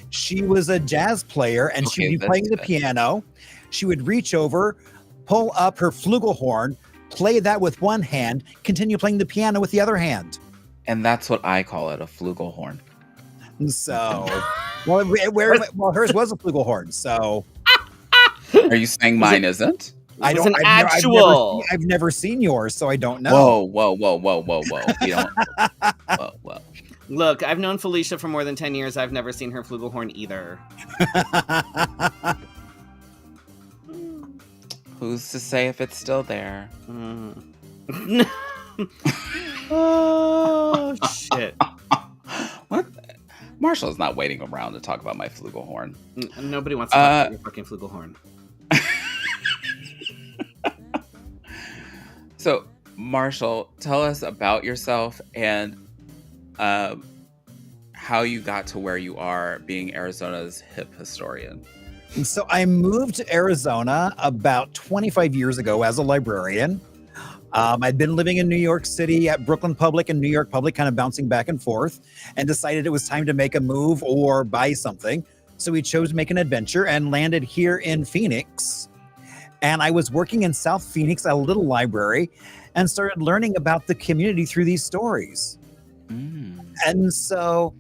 She was a jazz player, and she would be playing the piano. She would reach over, pull up her flugelhorn, play that with one hand, continue playing the piano with the other hand. And that's what I call it, a flugelhorn. So, well, hers was a flugelhorn. So, are you saying mine isn't? I don't. I've never seen yours, so I don't know. Whoa! We don't. Whoa! Look, I've known Felicia for more than 10 years. I've never seen her flugelhorn either. Who's to say if it's still there? Oh shit! What? Marshall's not waiting around to talk about my flugelhorn. Nobody wants to talk about your fucking flugelhorn. So, Marshall, tell us about yourself and how you got to where you are being Arizona's hip historian. So I moved to Arizona about 25 years ago as a librarian. I'd been living in New York City at Brooklyn Public and New York Public, kind of bouncing back and forth, and decided it was time to make a move or buy something. So we chose to make an adventure and landed here in Phoenix. And I was working in South Phoenix at a little library and started learning about the community through these stories. And so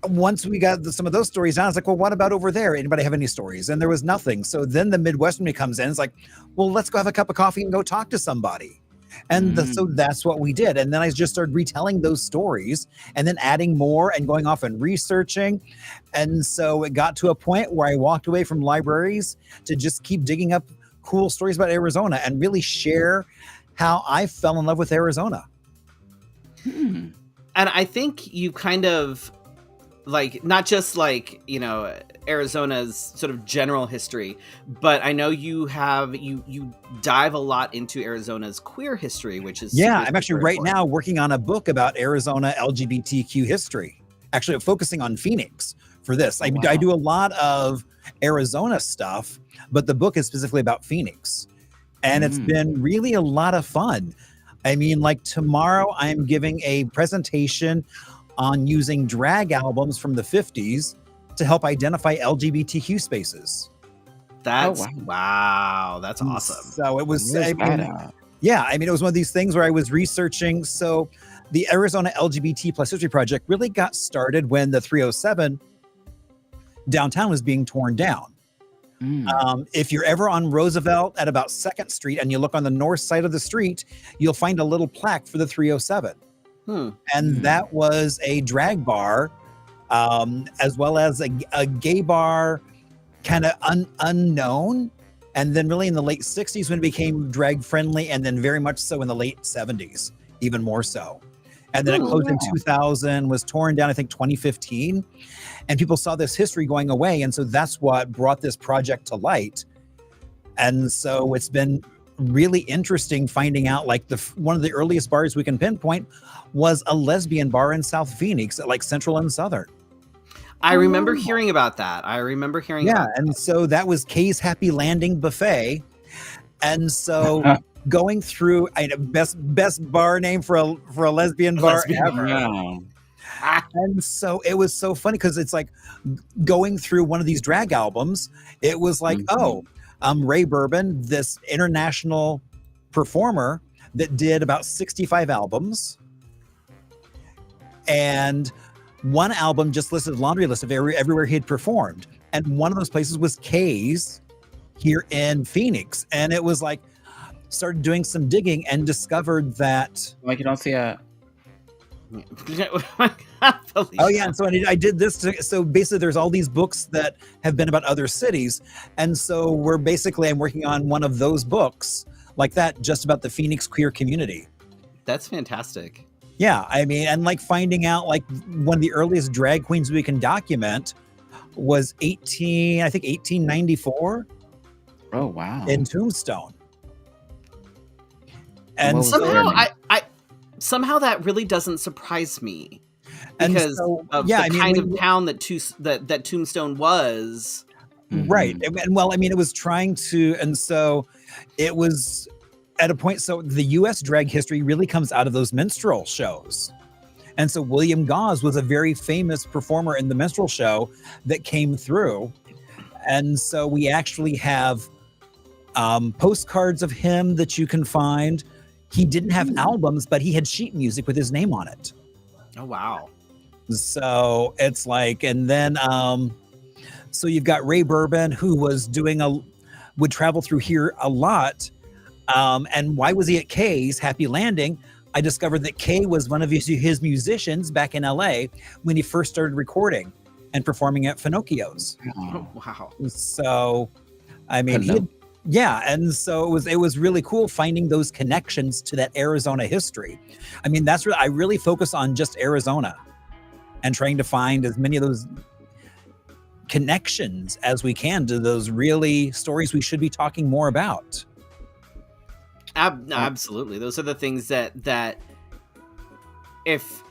once we got some of those stories down, I was like, well, what about over there? Anybody have any stories? And there was nothing. So then the Midwestern comes in. It's like, well, let's go have a cup of coffee and go talk to somebody. And so that's what we did. And then I just started retelling those stories and then adding more and going off and researching. And so it got to a point where I walked away from libraries to just keep digging up cool stories about Arizona and really share how I fell in love with Arizona. And I think you kind of like, not just like, you know, Arizona's sort of general history, but I know you dive a lot into Arizona's queer history, which is I'm actually right now working on a book about Arizona LGBTQ history, actually focusing on Phoenix for this. I do a lot of Arizona stuff, but the book is specifically about Phoenix, and it's been really a lot of fun. I mean, like tomorrow I'm giving a presentation on using drag albums from the 50s to help identify LGBTQ spaces. That's wow, that's awesome. So it was, it was one of these things where I was researching. So the Arizona LGBT plus History Project really got started when the 307 downtown was being torn down. If you're ever on Roosevelt at about 2nd Street and you look on the north side of the street, you'll find a little plaque for the 307. And that was a drag bar, as well as a gay bar, kind of unknown. And then really in the late 60s when it became drag friendly, and then very much so in the late 70s, even more so. And then it closed in 2000, was torn down, I think 2015. And people saw this history going away. And so that's what brought this project to light. And so it's been really interesting finding out, like, one of the earliest bars we can pinpoint was a lesbian bar in South Phoenix at like Central and Southern. I remember hearing about that. About that. And so that was Kay's Happy Landing Buffet. And so going through, best bar name for a lesbian bar ever. And so it was so funny because it's like going through one of these drag albums. It was like, Ray Bourbon, this international performer that did about 65 albums. And one album just listed a laundry list of everywhere he had performed. And one of those places was Kay's here in Phoenix. And it was like, started doing some digging and discovered that. Like, you don't see a. And so I did this. So basically there's all these books that have been about other cities. And so I'm working on one of those books like that, just about the Phoenix queer community. That's fantastic. Yeah, I mean, and like finding out, like, one of the earliest drag queens we can document was 1894. Oh, wow. In Tombstone. And somehow that really doesn't surprise me, and because so, of yeah, the kind of town that Tombstone was. Right. And well, I mean, it was trying to, and so it was at a point, so the U.S. drag history really comes out of those minstrel shows. And so William Gauze was a very famous performer in the minstrel show that came through. And so we actually have postcards of him that you can find. He didn't have albums, but he had sheet music with his name on it. Oh, wow. So it's like, and then, so you've got Ray Bourbon, who was would travel through here a lot. And why was he at Kay's Happy Landing? I discovered that Kay was one of his musicians back in LA when he first started recording and performing at Finocchio's. Oh, wow. So, I mean, and so it was really cool finding those connections to that Arizona history. I mean, I really focus on just Arizona and trying to find as many of those connections as we can to those really stories we should be talking more about. Absolutely. Those are the things that if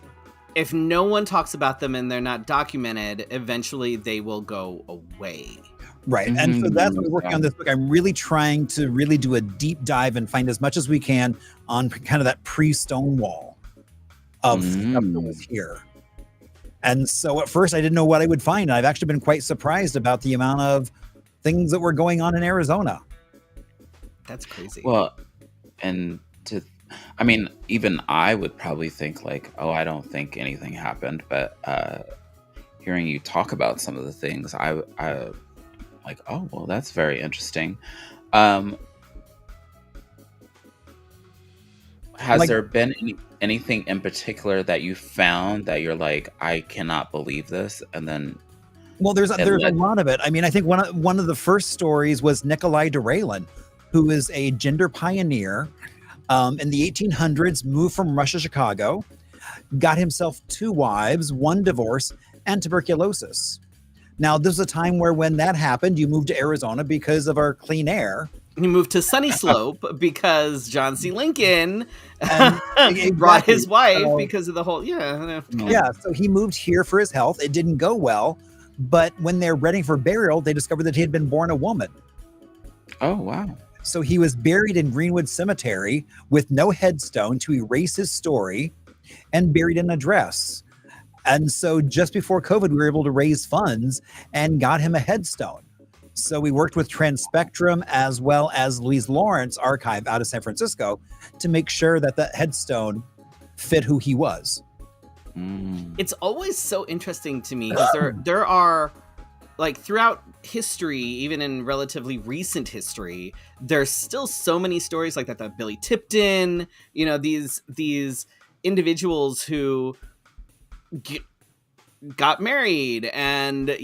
no one talks about them and they're not documented, eventually they will go away. Right. And so that's what we're working on this book. I'm really trying to really do a deep dive and find as much as we can on kind of that pre-Stonewall of stuff that was here. And so at first I didn't know what I would find. I've actually been quite surprised about the amount of things that were going on in Arizona. That's crazy. Well, and I mean, even I would probably think like, oh, I don't think anything happened. But hearing you talk about some of the things, I like, oh, well, that's very interesting. Has there been anything in particular that you found that you're like, I cannot believe this? And then, well, there's a lot of it. I mean, I think one of the first stories was Nikolai Duralin, who is a gender pioneer in the 1800s, moved from Russia, Chicago, got himself 2 wives, 1 divorce, and tuberculosis. Now, there's a time where when that happened, you moved to Arizona because of our clean air. He moved to Sunny Slope because John C. Lincoln brought his wife because of the whole, Yeah, so he moved here for his health. It didn't go well. But when they're ready for burial, they discovered that he had been born a woman. Oh, wow. So he was buried in Greenwood Cemetery with no headstone to erase his story and buried in a dress. And so just before COVID, we were able to raise funds and got him a headstone. So we worked with Transspectrum as well as Louise Lawrence Archive out of San Francisco to make sure that that headstone fit who he was. It's always so interesting to me because there are, like, throughout history, even in relatively recent history, there's still so many stories like that. That Billy Tipton, these individuals who got married and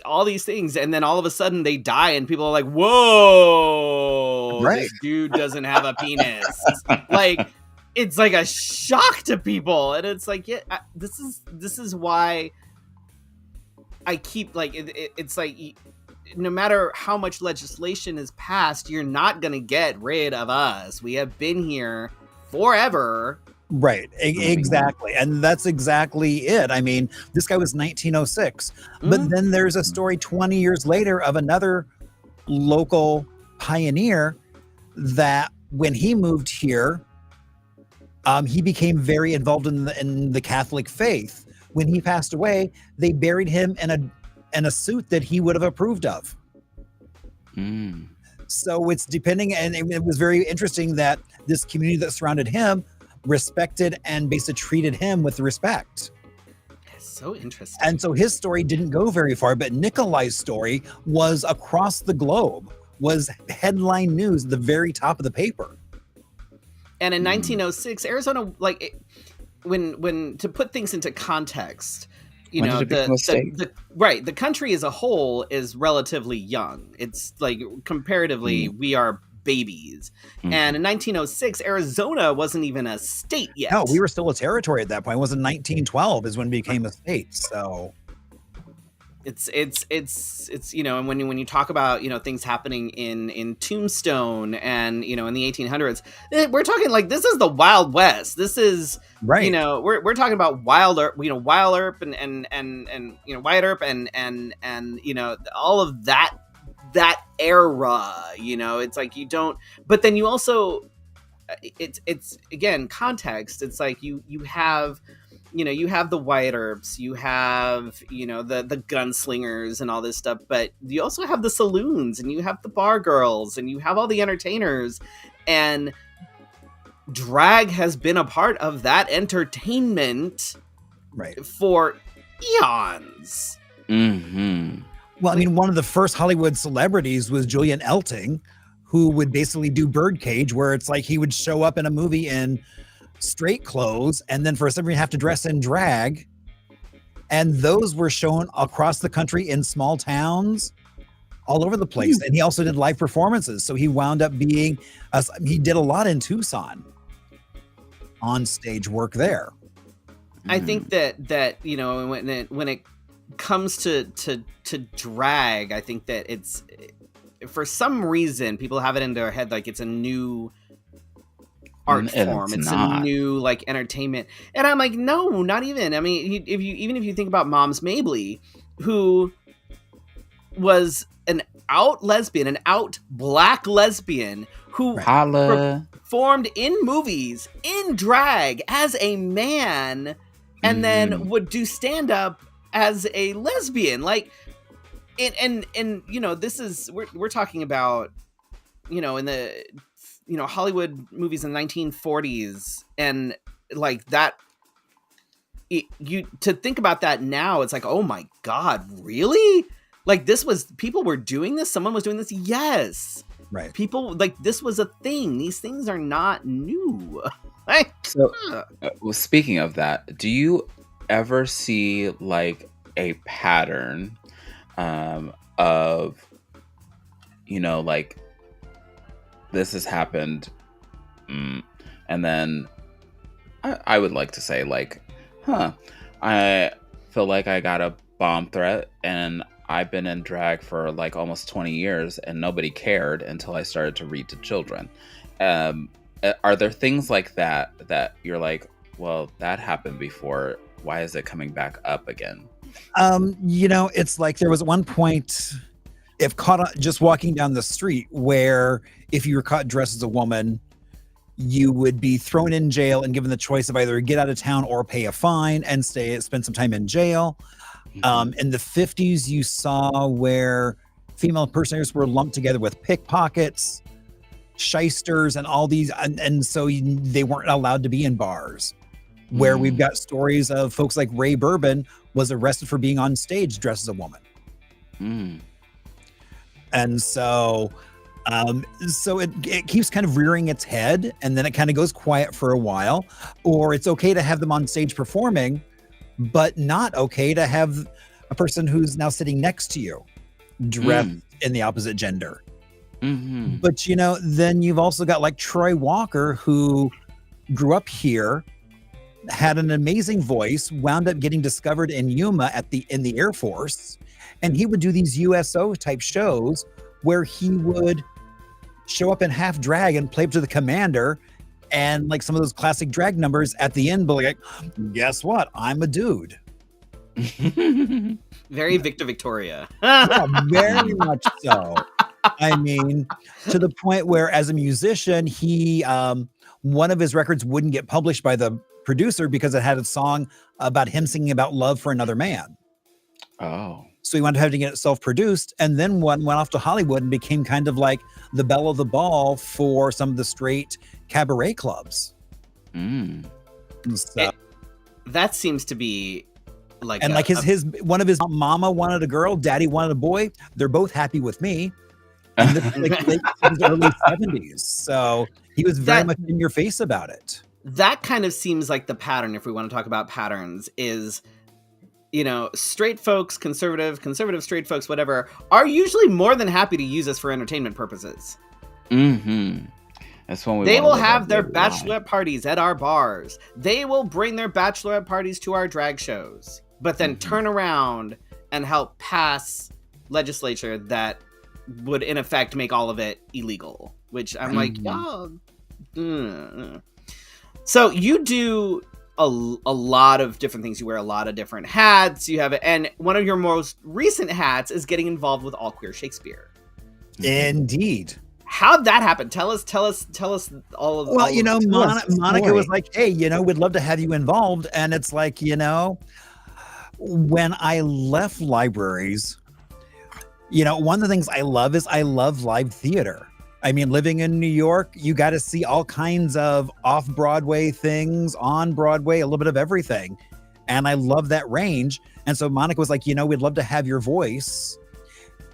all these things, and then all of a sudden they die and people are like, whoa, this dude doesn't have a penis. Like, it's like a shock to people, and it's like, this is why I keep, like, it's like, no matter how much legislation is passed, you're not gonna get rid of us. We have been here forever. Right, exactly. And that's exactly it. I mean, this guy was 1906, but then there's a story 20 years later of another local pioneer that when he moved here, he became very involved in the Catholic faith. When he passed away, they buried him in a suit that he would have approved of. So it's depending, and it was very interesting that this community that surrounded him respected and basically treated him with respect. So interesting. And so his story didn't go very far, but Nikolai's story was across the globe, was headline news at the very top of the paper. And in 1906, Arizona, like, when to put things into context, the country as a whole is relatively young. It's like, comparatively, we are babies. And in 1906, Arizona wasn't even a state yet. No, we were still a territory at that point. It wasn't 1912 is when it became a state. So it's and when you talk about things happening in Tombstone and in the 1800s, we're talking like, this is the Wild West. This is right. We're talking about Wild Earp, Wild Earp and Wyatt Earp and all of that era. It's like, you don't, but then you also, it's again context. It's like you have you have the Wyatt Earps, you have the gunslingers and all this stuff, but you also have the saloons and you have the bar girls and you have all the entertainers, and drag has been a part of that entertainment for eons. Well, I mean, one of the first Hollywood celebrities was Julian Elting, who would basically do Birdcage, where it's like he would show up in a movie in straight clothes, and then for some reason have to dress in drag. And those were shown across the country in small towns all over the place. And he also did live performances. So he wound up being, he did a lot in Tucson on stage work there. I think that you know, when it comes to drag, I think that it's, for some reason people have it in their head like it's a new art And form, it's it's a not. new like entertainment, and I'm like, no, not even. I mean, if you think about Moms Mabley, who was an out lesbian, an out black lesbian, who Holla. performed in movies in drag as a man, and then would do stand up as a lesbian, like, and you know, this is, we're talking about, you know, in the, you know, Hollywood movies in the 1940s, and like that, you to think about that now, it's like, oh my god, really? Like, this was, people were doing this, someone was doing this, yes, Right. people, like, this was a thing, these things are not new. Like, So, well, speaking of that, do you ever see like a pattern of, you know, like, this has happened, and then I would like to say, like, I feel like I got a bomb threat, and I've been in drag for like almost 20 years, and nobody cared until I started to read to children. Are there things like that you're like, well, that happened before, why is it coming back up again? You know, it's like there was at one point, if caught just walking down the street, where if you were caught dressed as a woman, you would be thrown in jail and given the choice of either get out of town or pay a fine and spend some time in jail. In the 50s, you saw where female impersonators were lumped together with pickpockets, shysters, and all these, and so they weren't allowed to be in bars. Where we've got stories of folks like Ray Bourbon was arrested for being on stage dressed as a woman. And so it keeps kind of rearing its head, and then it kind of goes quiet for a while. Or it's okay to have them on stage performing, but not okay to have a person who's now sitting next to you dressed in the opposite gender. But, you know, then you've also got like Troy Walker, who grew up here, had an amazing voice, wound up getting discovered in Yuma in the Air Force, and he would do these USO type shows where he would show up in half drag and play up to the commander, and like some of those classic drag numbers at the end, but like, guess what? I'm a dude. Very Victor Victoria. Yeah, very much so. I mean, to the point where as a musician, he one of his records wouldn't get published by the producer because it had a song about him singing about love for another man. Oh. So he wound up having to get it self-produced, and then one went off to Hollywood and became kind of like the belle of the ball for some of the straight cabaret clubs. So, that seems to be like, and like his one of his mama wanted a girl, daddy wanted a boy. They're both happy with me. And this is like late early 70s. So he was very much in your face about it. That kind of seems like the pattern, if we want to talk about patterns, is, you know, straight folks, conservative straight folks, whatever, are usually more than happy to use us for entertainment purposes. That's when they will have their bachelorette parties at our bars. They will bring their bachelorette parties to our drag shows, but then turn around and help pass legislature that would in effect make all of it illegal, which I'm like, oh. So you do a lot of different things. You wear a lot of different hats. You have, and one of your most recent hats is getting involved with All Queer Shakespeare. Indeed. How'd that happen? Tell us all of. Well, you know, Monica was like, "Hey, you know, we'd love to have you involved," and it's like, you know, when I left libraries, you know, one of the things I love is I love live theater. I mean, living in New York, you got to see all kinds of off-Broadway things, on Broadway, a little bit of everything. And I love that range. And so Monica was like, you know, we'd love to have your voice.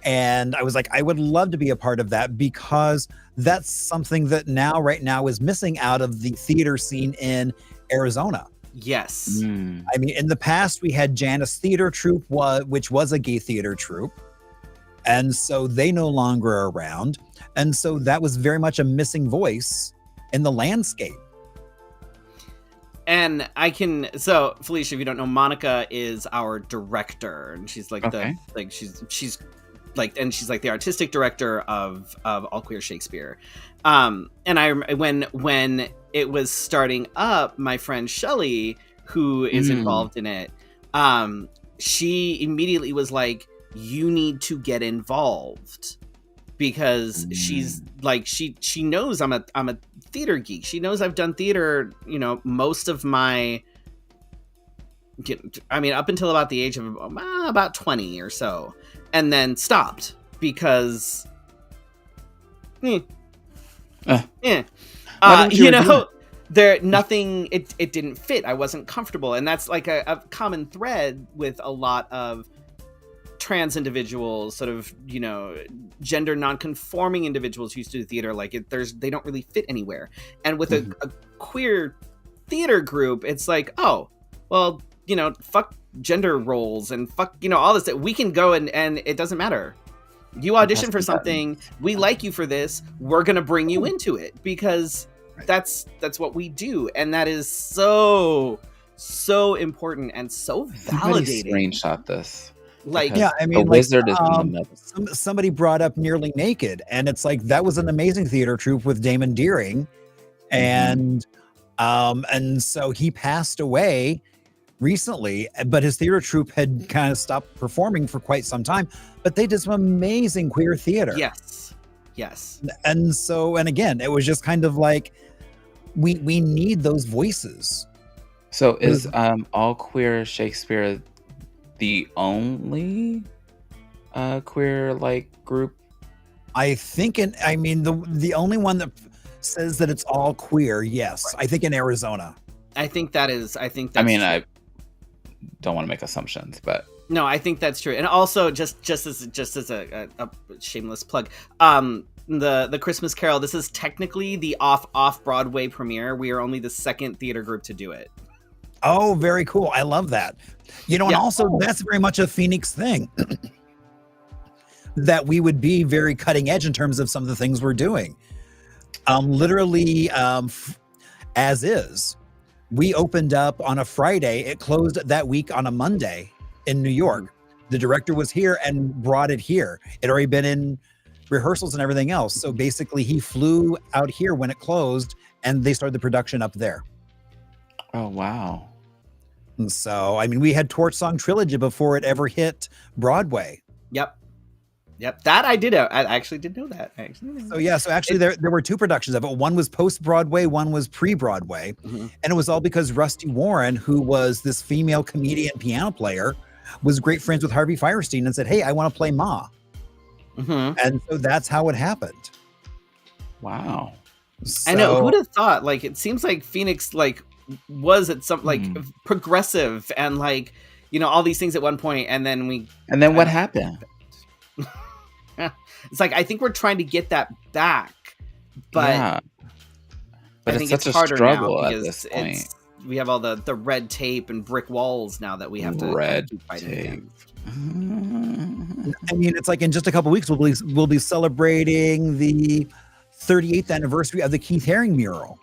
And I was like, I would love to be a part of that, because that's something that right now is missing out of the theater scene in Arizona. Yes. I mean, in the past, we had Janus Theater Troupe, which was a gay theater troupe. And so they no longer are around. And so that was very much a missing voice in the landscape. And I can, so Felicia, if you don't know, Monica is our director, and she's like Okay. she's like, and she's like the artistic director of All Queer Shakespeare. And when it was starting up, my friend Shelly, who is involved in it, she immediately was like, you need to get involved, because she's like, she knows I'm a theater geek. She knows I've done theater, most of my, up until about the age of about 20 or so, and then stopped because there nothing, it didn't fit. I wasn't comfortable, and that's like a common thread with a lot of trans individuals, sort of, gender non-conforming individuals who used to do theater. Like they don't really fit anywhere. And with a queer theater group, it's like, oh, well, fuck gender roles and fuck, all this. We can go and it doesn't matter. You audition for something, we like you for this, we're gonna bring you into it, because that's what we do, and that is so important and so validating. Somebody screenshot this. Like, yeah, I mean, the wizard is in the somebody brought up Nearly Naked, and it's like, that was an amazing theater troupe with Damon Deering, and so he passed away recently, but his theater troupe had kind of stopped performing for quite some time, but they did some amazing queer theater. Yes. And so, and again, it was just kind of like, we need those voices. So is All Queer Shakespeare the only queer like group? I think the only one that says that it's all queer, yes. Right. I think in Arizona. I think that's I mean, true. I don't want to make assumptions, but no, I think that's true. And also, just as a shameless plug, the Christmas Carol, this is technically the off Broadway premiere. We are only the second theater group to do it. Oh, very cool. I love that. And also that's very much a Phoenix thing. That we would be very cutting edge in terms of some of the things we're doing. Literally, as is. We opened up on a Friday. It closed that week on a Monday in New York. The director was here and brought it here. It had already been in rehearsals and everything else. So basically he flew out here when it closed, and they started the production up there. Oh, wow. And so, we had Torch Song Trilogy before it ever hit Broadway. Yep. That I did. I actually did know that. So actually there were two productions of it. One was post-Broadway, one was pre-Broadway. And it was all because Rusty Warren, who was this female comedian piano player, was great friends with Harvey Fierstein and said, hey, I want to play Ma. And so that's how it happened. Wow. So, I know, who'd have thought? Like, it seems like Phoenix was at some progressive and all these things at one point, and then what happened? It's like, I think we're trying to get that back, but I think it's harder now because we have all the red tape and brick walls now that we have to keep fighting against. It's like in just a couple of weeks we'll be celebrating the 38th anniversary of the Keith Haring mural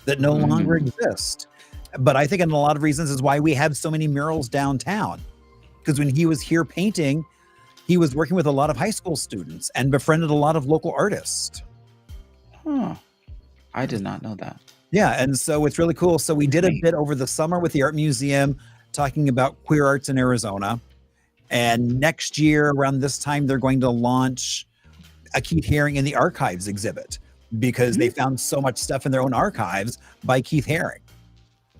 that no longer exists. But I think in a lot of reasons is why we have so many murals downtown. Because when he was here painting, he was working with a lot of high school students and befriended a lot of local artists. I did not know that. Yeah, and so it's really cool. So we did a bit over the summer with the Art Museum talking about queer arts in Arizona. And next year around this time, they're going to launch a Keith Haring in the Archives exhibit, because they found so much stuff in their own archives by Keith Haring.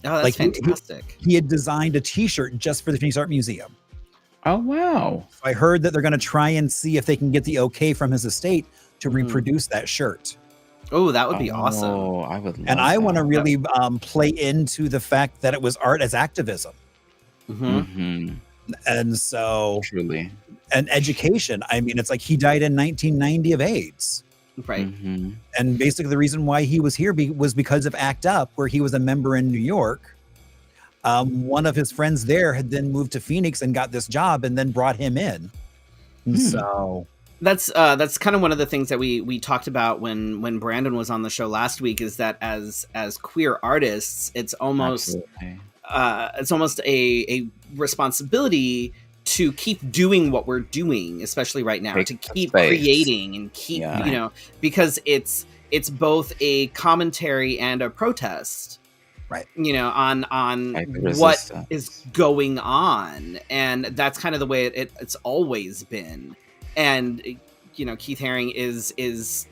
Oh, that's fantastic. He had designed a t-shirt just for the Phoenix Art Museum. Oh, wow. So I heard that they're going to try and see if they can get the okay from his estate to reproduce that shirt. Oh, that would be awesome. Oh, I would love And I that. want to really play into the fact that it was art as activism. And so... Truly. And education. It's like he died in 1990 of AIDS. Right. And basically the reason why he was here was because of ACT UP, where he was a member in New York. One of his friends there had then moved to Phoenix and got this job and then brought him in. And so That's kind of one of the things that we talked about when Brandon was on the show last week, is that as queer artists, Absolutely. it's almost a responsibility to keep doing what we're doing, especially right now, Take to the keep space. creating and keep, Yeah. because it's both a commentary and a protest, Right. on Like the what resistance. is going on. And that's kind of the way it's always been. And, Keith Haring is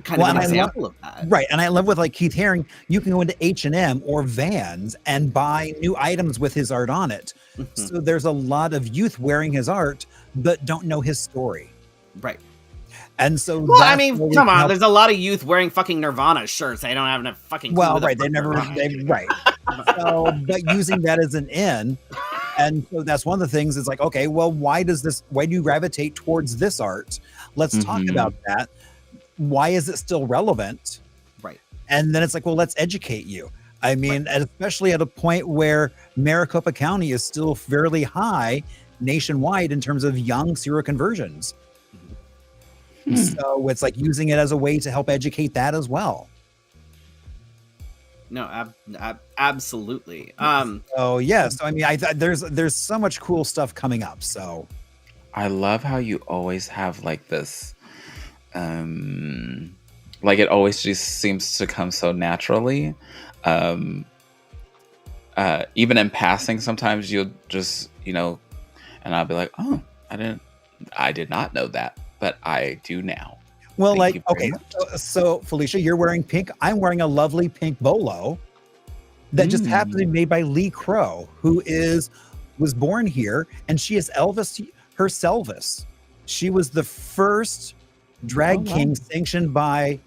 kind of an example of that. Right. And I love with like Keith Haring, you can go into H&M or Vans and buy new items with his art on it. Mhm. So there's a lot of youth wearing his art, but don't know his story. Right. And so, Well, I that's mean, where we come can on. help- There's a lot of youth wearing fucking Nirvana shirts. They don't have enough fucking. Well, right. Right. So, but using that as an in. And so that's one of the things is like, okay, well, why do you gravitate towards this art? Let's talk about that. Why is it still relevant? Right. And then it's like, well, let's educate you. I mean, and especially at a point where Maricopa County is still fairly high nationwide in terms of young seroconversions. So it's like using it as a way to help educate that as well. No, absolutely. So yeah, so I mean, there's so much cool stuff coming up. So I love how you always have like this, like it always just seems to come so naturally. Even in passing, sometimes you'll just, and I'll be like, oh, I did not know that, but I do now. well, Thank you like, very okay, much. so Felicia, you're wearing pink. I'm wearing a lovely pink bolo that just happens to be made by Lee Crow, who was born here, and she is Elvis herselvis. She was the first drag king sanctioned by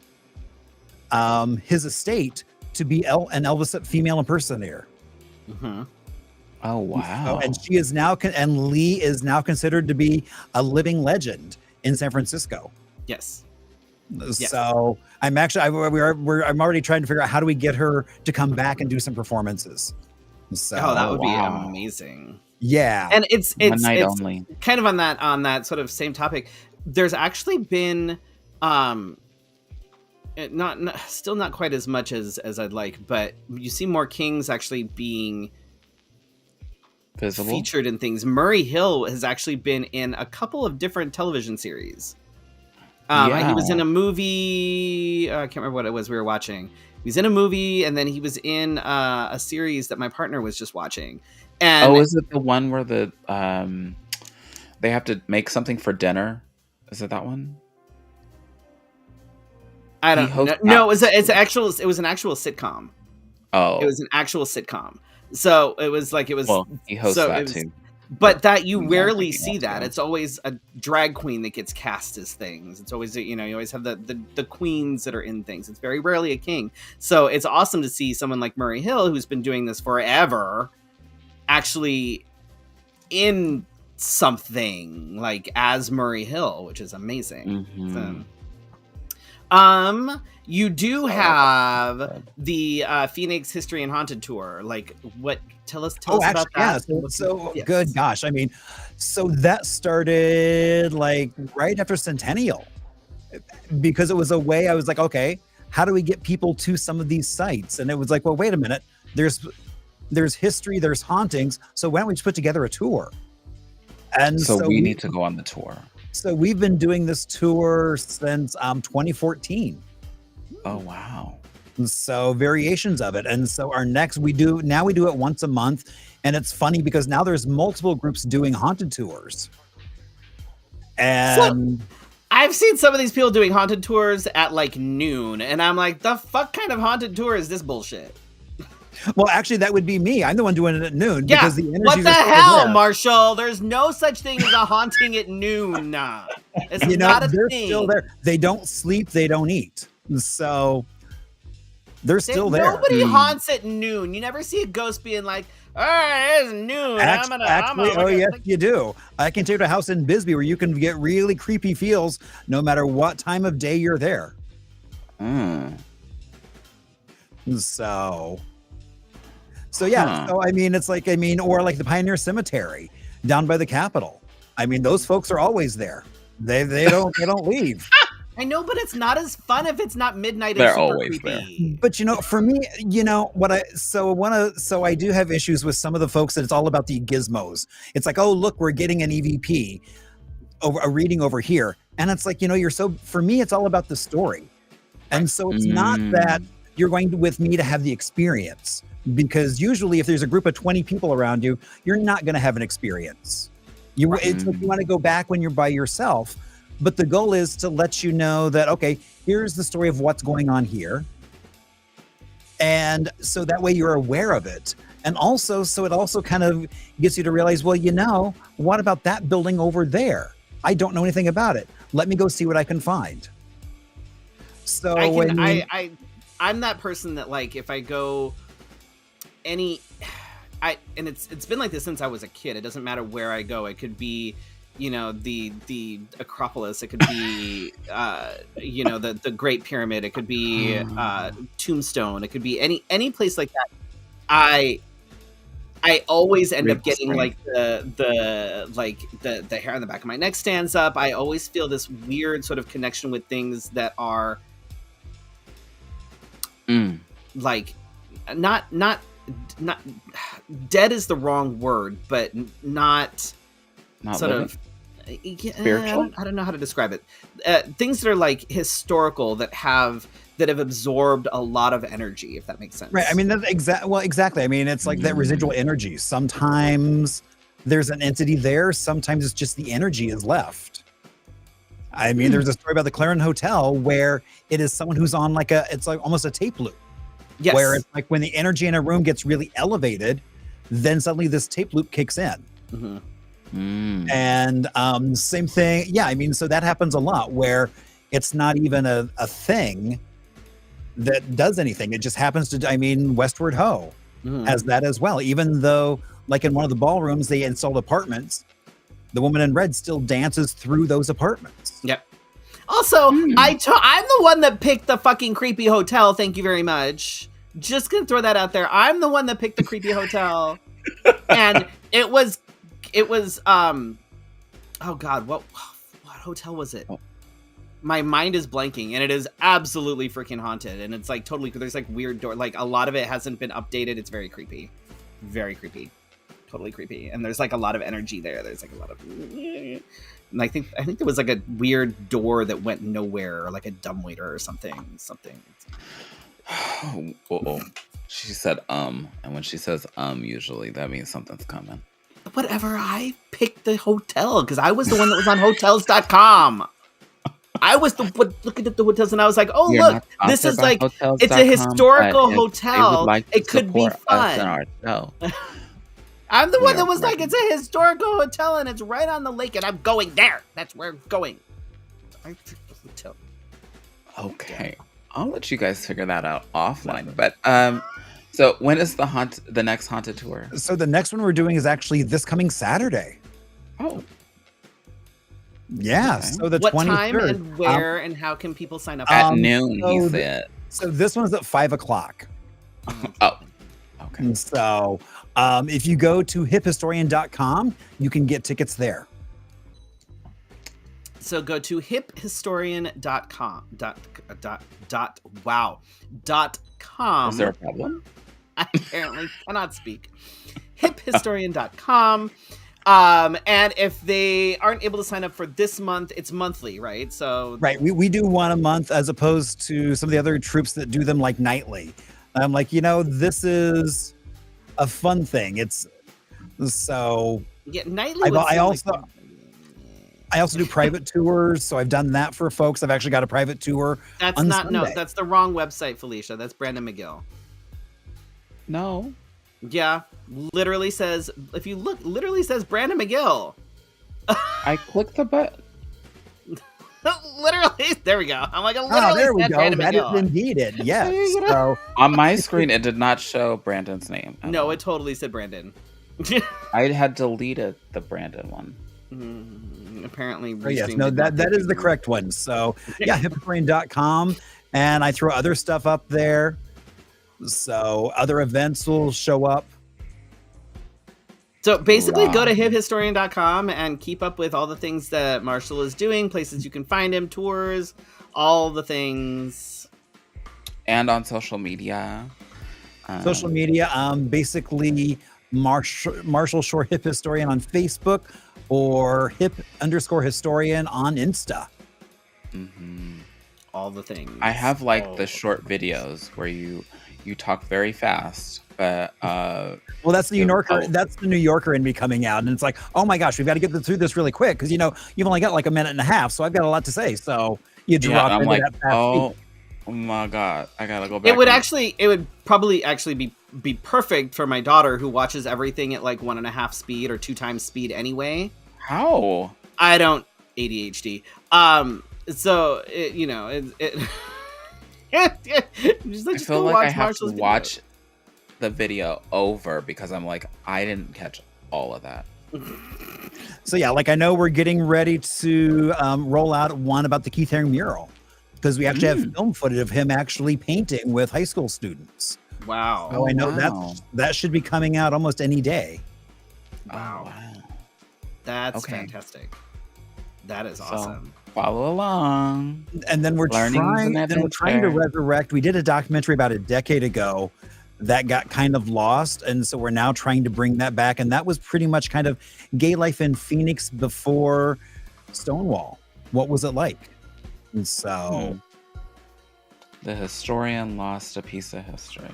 his estate to be an Elvis female impersonator. Mm-hmm. Oh wow! And she is now, and Lee is now considered to be a living legend in San Francisco. Yes. So I'm actually, I'm already trying to figure out how do we get her to come back and do some performances. So that would be wow. amazing. Yeah, And it's One night only. kind of on that sort of same topic. There's actually been still not quite as much as I'd like, but you see more kings actually being Visible. featured in things. Murray Hill has actually been in a couple of different television series. He was in a movie. I can't remember what it was we were watching. He was in a movie, and then he was in a series that my partner was just watching. And is it the one where they have to make something for dinner? Is it that one? I don't know. No, it was an actual sitcom. Oh, It was an actual sitcom. So it was like Well, he hosts that too. But that you Yeah, rarely I think see that. so. It's always a drag queen that gets cast as things. It's always, you always have the queens that are in things. It's very rarely a king. So it's awesome to see someone like Murray Hill, who's been doing this forever, actually in something like as Murray Hill, which is amazing. Mhm. So, you do have the Phoenix History and Haunted Tour. Like, what? Tell us about that. So Yes. good. Gosh, I mean, so that started like right after Centennial, because it was a way I was like, okay, how do we get people to some of these sites? And it was like, well, wait a minute, there's history, there's hauntings. So why don't we just put together a tour? And So we need to go on the tour. So we've been doing this tour since 2014. Oh wow! So variations of it. And so our next we do it once a month. And it's funny because now there's multiple groups doing haunted tours. And I've seen some of these people doing haunted tours at like noon, and I'm like, the fuck kind of haunted tour is this bullshit? well, actually that would be me. I'm the one doing it at noon Yeah, because the energy what the is still hell, there. Marshall? There's no such thing as a haunting at noon. It's not a they're thing. still there. They don't sleep, they don't eat. So they're still there. Nobody haunts at noon. You never see a ghost being like, all right, it's noon. Yes, you do. I can take you to a house in Bisbee where you can get really creepy feels no matter what time of day you're there. So yeah. So I mean, it's like, or like the Pioneer Cemetery down by the Capitol. I mean, those folks are always there. They don't leave. I know, but it's not as fun if it's not midnight and They're super always creepy. But for me, so I do have issues with some of the folks that it's all about the gizmos. It's like, oh, look, we're getting an EVP over a reading over here. And it's like, for me, it's all about the story. And so it's not that you're going with me to have the experience, because usually if there's a group of 20 people around you, you're not going to have an experience. It's like you want to go back when you're by yourself. But the goal is to let you know that, okay, here's the story of what's going on here. And so that way you're aware of it. And also, so it also kind of gets you to realize, well, what about that building over there? I don't know anything about it. Let me go see what I can find. So I'm that person that, like, if I go and it's been like this since I was a kid. It doesn't matter where I go. It could be, the Acropolis. It could be, the Great Pyramid. It could be Tombstone. It could be any place like that. I always end up getting like the hair on the back of my neck stands up. I always feel this weird sort of connection with things that are like not dead is the wrong word, but not sort living? Of Spiritual? I don't know how to describe it. Things that are like historical that have absorbed a lot of energy, if that makes sense. Right. I mean, exactly. I mean, it's like that residual energy. Sometimes there's an entity there. Sometimes it's just the energy is left. I mean, there's a story about the Claren Hotel where it is someone who's on it's like almost a tape loop. Yes. Where it's like when the energy in a room gets really elevated, then suddenly this tape loop kicks in. Mm-hmm. And same thing. Yeah. I mean, so that happens a lot where it's not even a thing that does anything. It just happens to, Westward Ho has that as well. Even though, like in one of the ballrooms, they installed apartments, the woman in red still dances through those apartments. Yep. Also, I'm the one that picked the fucking creepy hotel. Thank you very much. Just gonna throw that out there. I'm the one that picked the creepy hotel. And it was oh God, what hotel was it? My mind is blanking, and it is absolutely freaking haunted. And it's like totally, there's like weird door, like a lot of it hasn't been updated. It's very creepy, totally creepy. And there's like a lot of energy there. There's like a lot of, and I think there was like a weird door that went nowhere, or like a dumbwaiter or something. Uh-oh. She said, and when she says, usually that means something's coming. Whatever. I picked the hotel because I was the one that was on hotels.com. I was looking at the hotels, and I was like, "Oh, look, this is like it's a historical hotel. It could be fun." I'm the one that was like, "It's a historical hotel, and it's right on the lake, and I'm going there. That's where I'm going." I picked the hotel. Okay, I'll let you guys figure that out offline. But so when is the next haunted tour? So the next one we're doing is actually this coming Saturday. Oh. Yeah, okay. So the 23rd. What time and where and how can people sign up? At noon, he said. So this one's at 5:00. Oh, okay. And so if you go to hiphistorian.com, you can get tickets there. So go to hiphistorian.com. .com. Is there a problem? I apparently cannot speak. hiphistorian.com. And if they aren't able to sign up for this month, it's monthly, right? So we do one a month as opposed to some of the other troops that do them like nightly. I'm like, this is a fun thing. It's so nightly. I also do private tours, so I've done that for folks. I've actually got a private tour. That's on not Sunday. No, that's the wrong website, Felicia. That's Brandon McGill. No. Yeah, literally says Brandon McGill. I clicked the button. Literally, there we go. I'm like, there we go. Brandon that McGill. Is indeed it. Yes. So on my screen, it did not show Brandon's name. No, it totally said Brandon. I had deleted the Brandon one. Apparently. Yes, no, that is the correct one. So yeah, hiphistorian.com, and I throw other stuff up there. So other events will show up. So basically, go to Right. hiphistorian.com and keep up with all the things that Marshall is doing, places you can find him, tours, all the things. And on social media. Social media, basically Marshall Shore Hip Historian on Facebook or hip_historian on Insta. Mhm. All the things. I have All like the the short things. videos where you talk very fast, but Well, that's the New it- Yorker. oh, That's the New Yorker in me coming out, and it's like, oh my gosh, we've got to get through this really quick because you've only got like a minute and a half, so I've got a lot to say. So you yeah, and drop I'm into like, that fast speed. oh my god, I gotta go It back would and it would probably actually be perfect for my daughter who watches everything at like 1.5 speed or 2 times speed anyway. how? I don't ADHD. So I just feel go like I watch have to Marshall's video. watch the video over because I'm like, I didn't catch all of that. So yeah, like I know we're getting ready to roll out one about the Keith Haring mural because we actually have film footage of him actually painting with high school students. Wow. So I know wow. that should be coming out almost any day. Wow. Oh, wow. That's Okay. fantastic. That is So awesome. follow along. And then we're Learning's an trying to adventure. resurrect. We did a documentary about a decade ago that got kind of lost, and so we're now trying to bring that back. And that was pretty much kind of gay life in Phoenix before Stonewall. What was it like? And so, The historian lost a piece of history.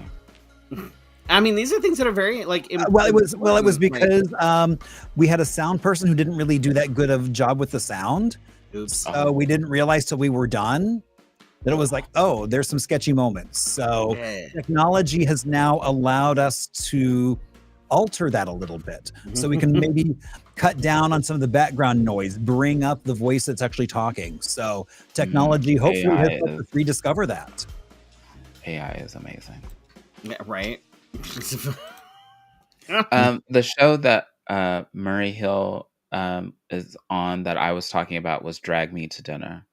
I mean, these are things that are very like. well, it was important, like- because we had a sound person who didn't really do that good of a job with the sound. Oops. So we didn't realize till we were done that it was like, oh, there's some sketchy moments. So Yeah. technology has now allowed us to alter that a little bit. So we can maybe cut down on some of the background noise, bring up the voice that's actually talking. So technology hopefully has AI helped us rediscover that. AI is amazing. Yeah, right. The show that Murray Hill is on that I was talking about was Drag Me to Dinner.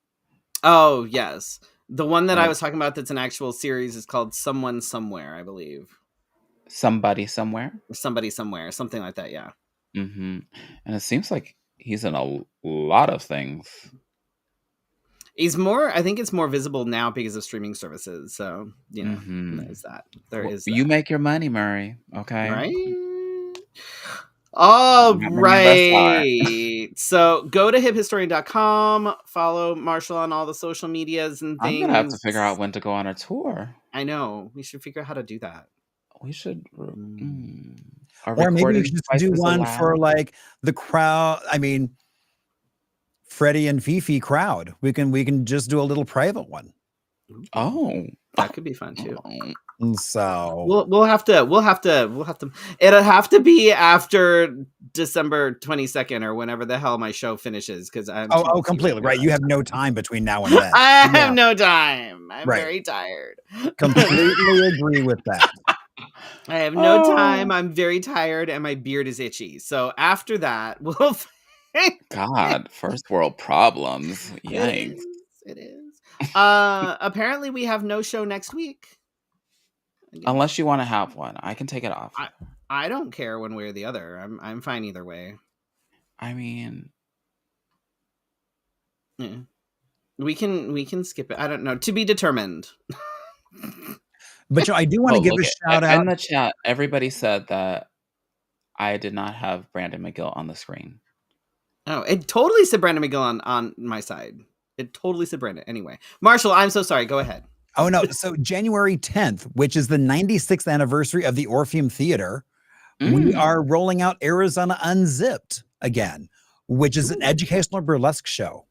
Oh yes, the one that I Like was talking about that's an actual series is called Someone Somewhere, I believe. Somebody Somewhere. Or Somebody Somewhere, something like that. Yeah. And it seems like he's in a lot of things. He's more. I think it's more visible now because of streaming services. So there's that. There is. You that. make your money, Murray. Okay. Right. All Not many of us are. right. So go to hiphistorian.com, follow Marshall on all the social medias and I'm things. gonna have to figure out when to go on a tour. I know. We should figure out how to do that. We should. Or maybe we should just do one for like the crowd. I mean, Freddie and Fefe crowd. We can just do a little private one. Oh, That could be fun too. And so We'll have to. It'll have to be after December 22nd or whenever the hell my show finishes. Because I'm. completely right. You have no time between now and then. I have no time. I'm Right. very tired. Completely agree with that. I have no time. I'm very tired, and my beard is itchy. So after that, we'll. God, first world problems. Yikes. It is. Apparently, we have no show next week. Unless you want to have one, I can take it off. I don't care one way or the other. I'm fine either way. I mean, yeah. We can skip it. I don't know. To be determined. But I do want to give a shout out in the chat. Everybody said that I did not have Brandon McGill on the screen. Oh, it totally said Brandon McGill on my side. It totally said Brandon. Anyway, Marshall, I'm so sorry. Go ahead. Oh no! So January 10th, which is the 96th anniversary of the Orpheum Theater, we are rolling out Arizona Unzipped again, which is an educational burlesque show.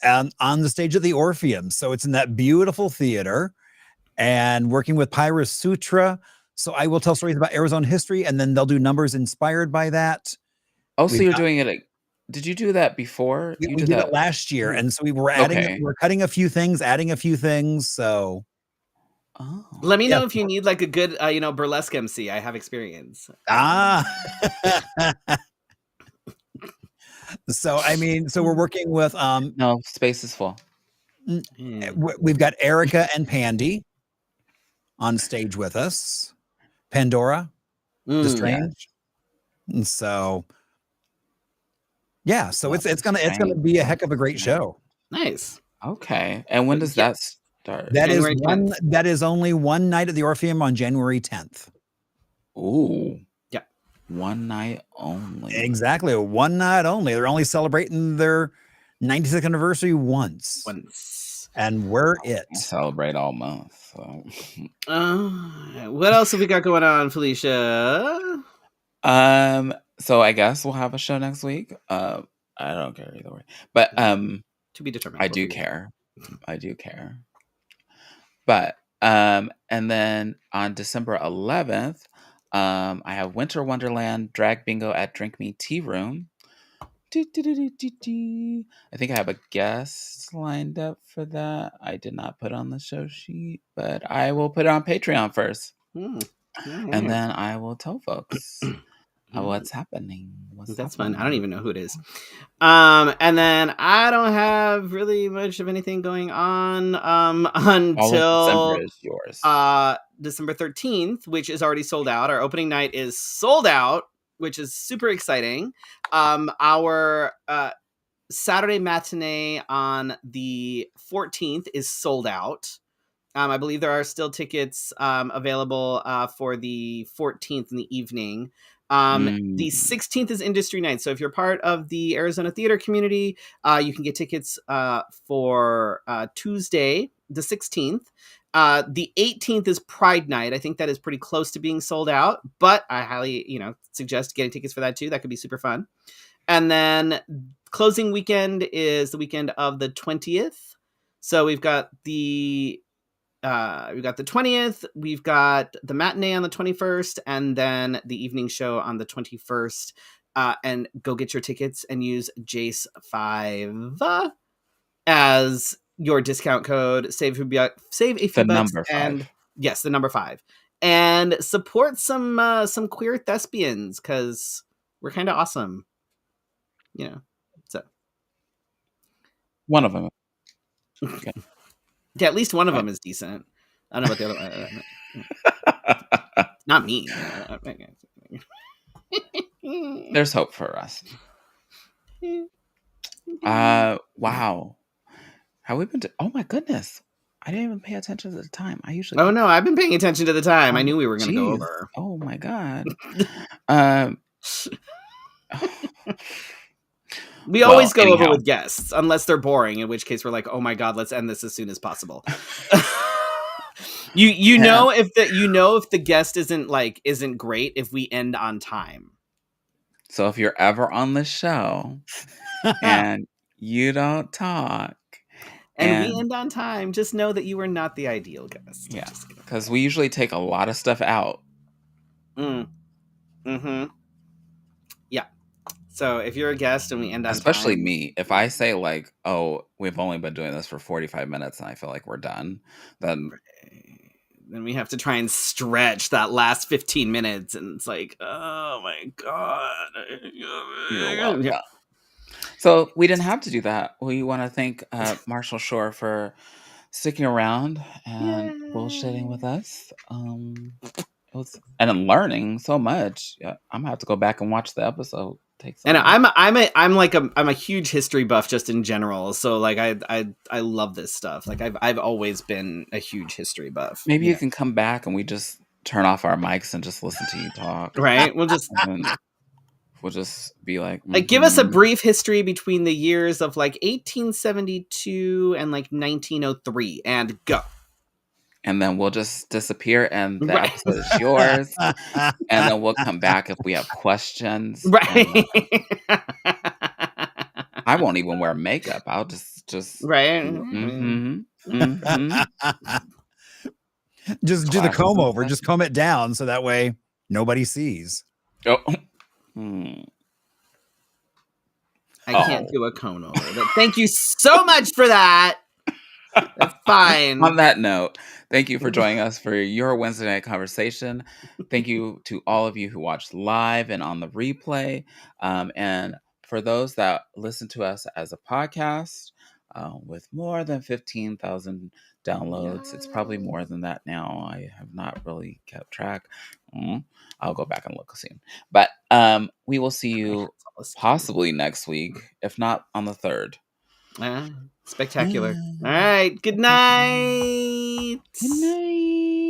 And on the stage of the Orpheum. So it's in that beautiful theater and working with Pyrus Sutra. So I will tell stories about Arizona history and then they'll do numbers inspired by that. Oh, so you're doing it. Did you do that before? We did it last year. And so we were adding, we're cutting a few things, adding a few things. So let me know if you need like a good, burlesque MC. I have experience. So, I mean, so we're working with, no, space is full. We've got Erica and Pandy on stage with us. Pandora. The Mm, Strange. And so yeah, so Love it's the gonna Strange. be a heck of a great show. nice. Okay. And when does Yeah, that start? January 10th. That is only one night at the Orpheum on January 10th. Ooh. Yeah. One night only. Exactly. One night only. They're only celebrating their 96th anniversary once. And we're it. I celebrate all month. So. What else have we got going on, Felicia? So I guess we'll have a show next week. I don't care either way. But to be determined. I do care. I do care. But and then on December 11th, I have Winter Wonderland Drag Bingo at Drink Me Tea Room. I think I have a guest lined up for that. I did not put on the show sheet, but I will put it on Patreon first. And then I will tell folks what's happening. That's fun. I don't even know who it is. And then I don't have really much of anything going on until December is yours. December 13th, which is already sold out. Our opening night is sold out, which is super exciting. Our Saturday matinee on the 14th is sold out. I believe there are still tickets available for the 14th in the evening. The 16th is industry night. So if you're part of the Arizona theater community, you can get tickets for Tuesday, the 16th. The 18th is Pride Night. I think that is pretty close to being sold out, but I highly, suggest getting tickets for that too. That could be super fun. And then closing weekend is the weekend of the 20th. So we've got the 20th, we've got the matinee on the 21st, and then the evening show on the 21st. And go get your tickets and use Jace5 as your discount code. Save a few bucks. Number 5. And yes, the number 5. And support some queer thespians because we're kind of awesome. So one of them. Okay. Yeah, at least one of them is decent. I don't know about the other one. Not me. There's hope for us. Wow. Have we been oh my goodness. I didn't even pay attention to the time. I usually Oh no, I've been paying attention to the time. I knew we were going to go over. Oh my god. We always go over with guests, unless they're boring, in which case we're like, oh my god, let's end this as soon as possible. You know if the guest isn't great if we end on time. So if you're ever on the show and you don't talk and we end on time, just know that you are not the ideal guest. Yeah, because we usually take a lot of stuff out. Yeah. So if you're a guest and we end on especially time, me, if I say like, oh, we've only been doing this for 45 minutes and I feel like we're done, then we have to try and stretch that last 15 minutes. And it's like, oh my God. You're welcome. Yeah. So we didn't have to do that. We want to thank Marshall Shore for sticking around and bullshitting with us. And learning so much. Yeah, I'm gonna have to go back and watch the episode. And I'm a huge history buff just in general. So like I love this stuff. Like I've always been a huge history buff. Maybe you can come back and we just turn off our mics and just listen to you talk. Right? We'll just be like, give us a brief history between the years of like 1872 and like 1903 and go. And then we'll just disappear and the episode is yours. And then we'll come back if we have questions. Right. I won't even wear makeup. I'll just right. Just do the comb over. Just comb it down so that way nobody sees. Oh. I can't do a cone over, but thank you so much for that. That's fine. On that note, thank you for joining us for your Wednesday night conversation. Thank you to all of you who watched live and on the replay. And for those that listen to us as a podcast, with more than 15,000 downloads. It's probably more than that now. I have not really kept track. I'll go back and look soon. But we will see you possibly next week, if not on the 3rd. Spectacular. All right. Good night. Good night.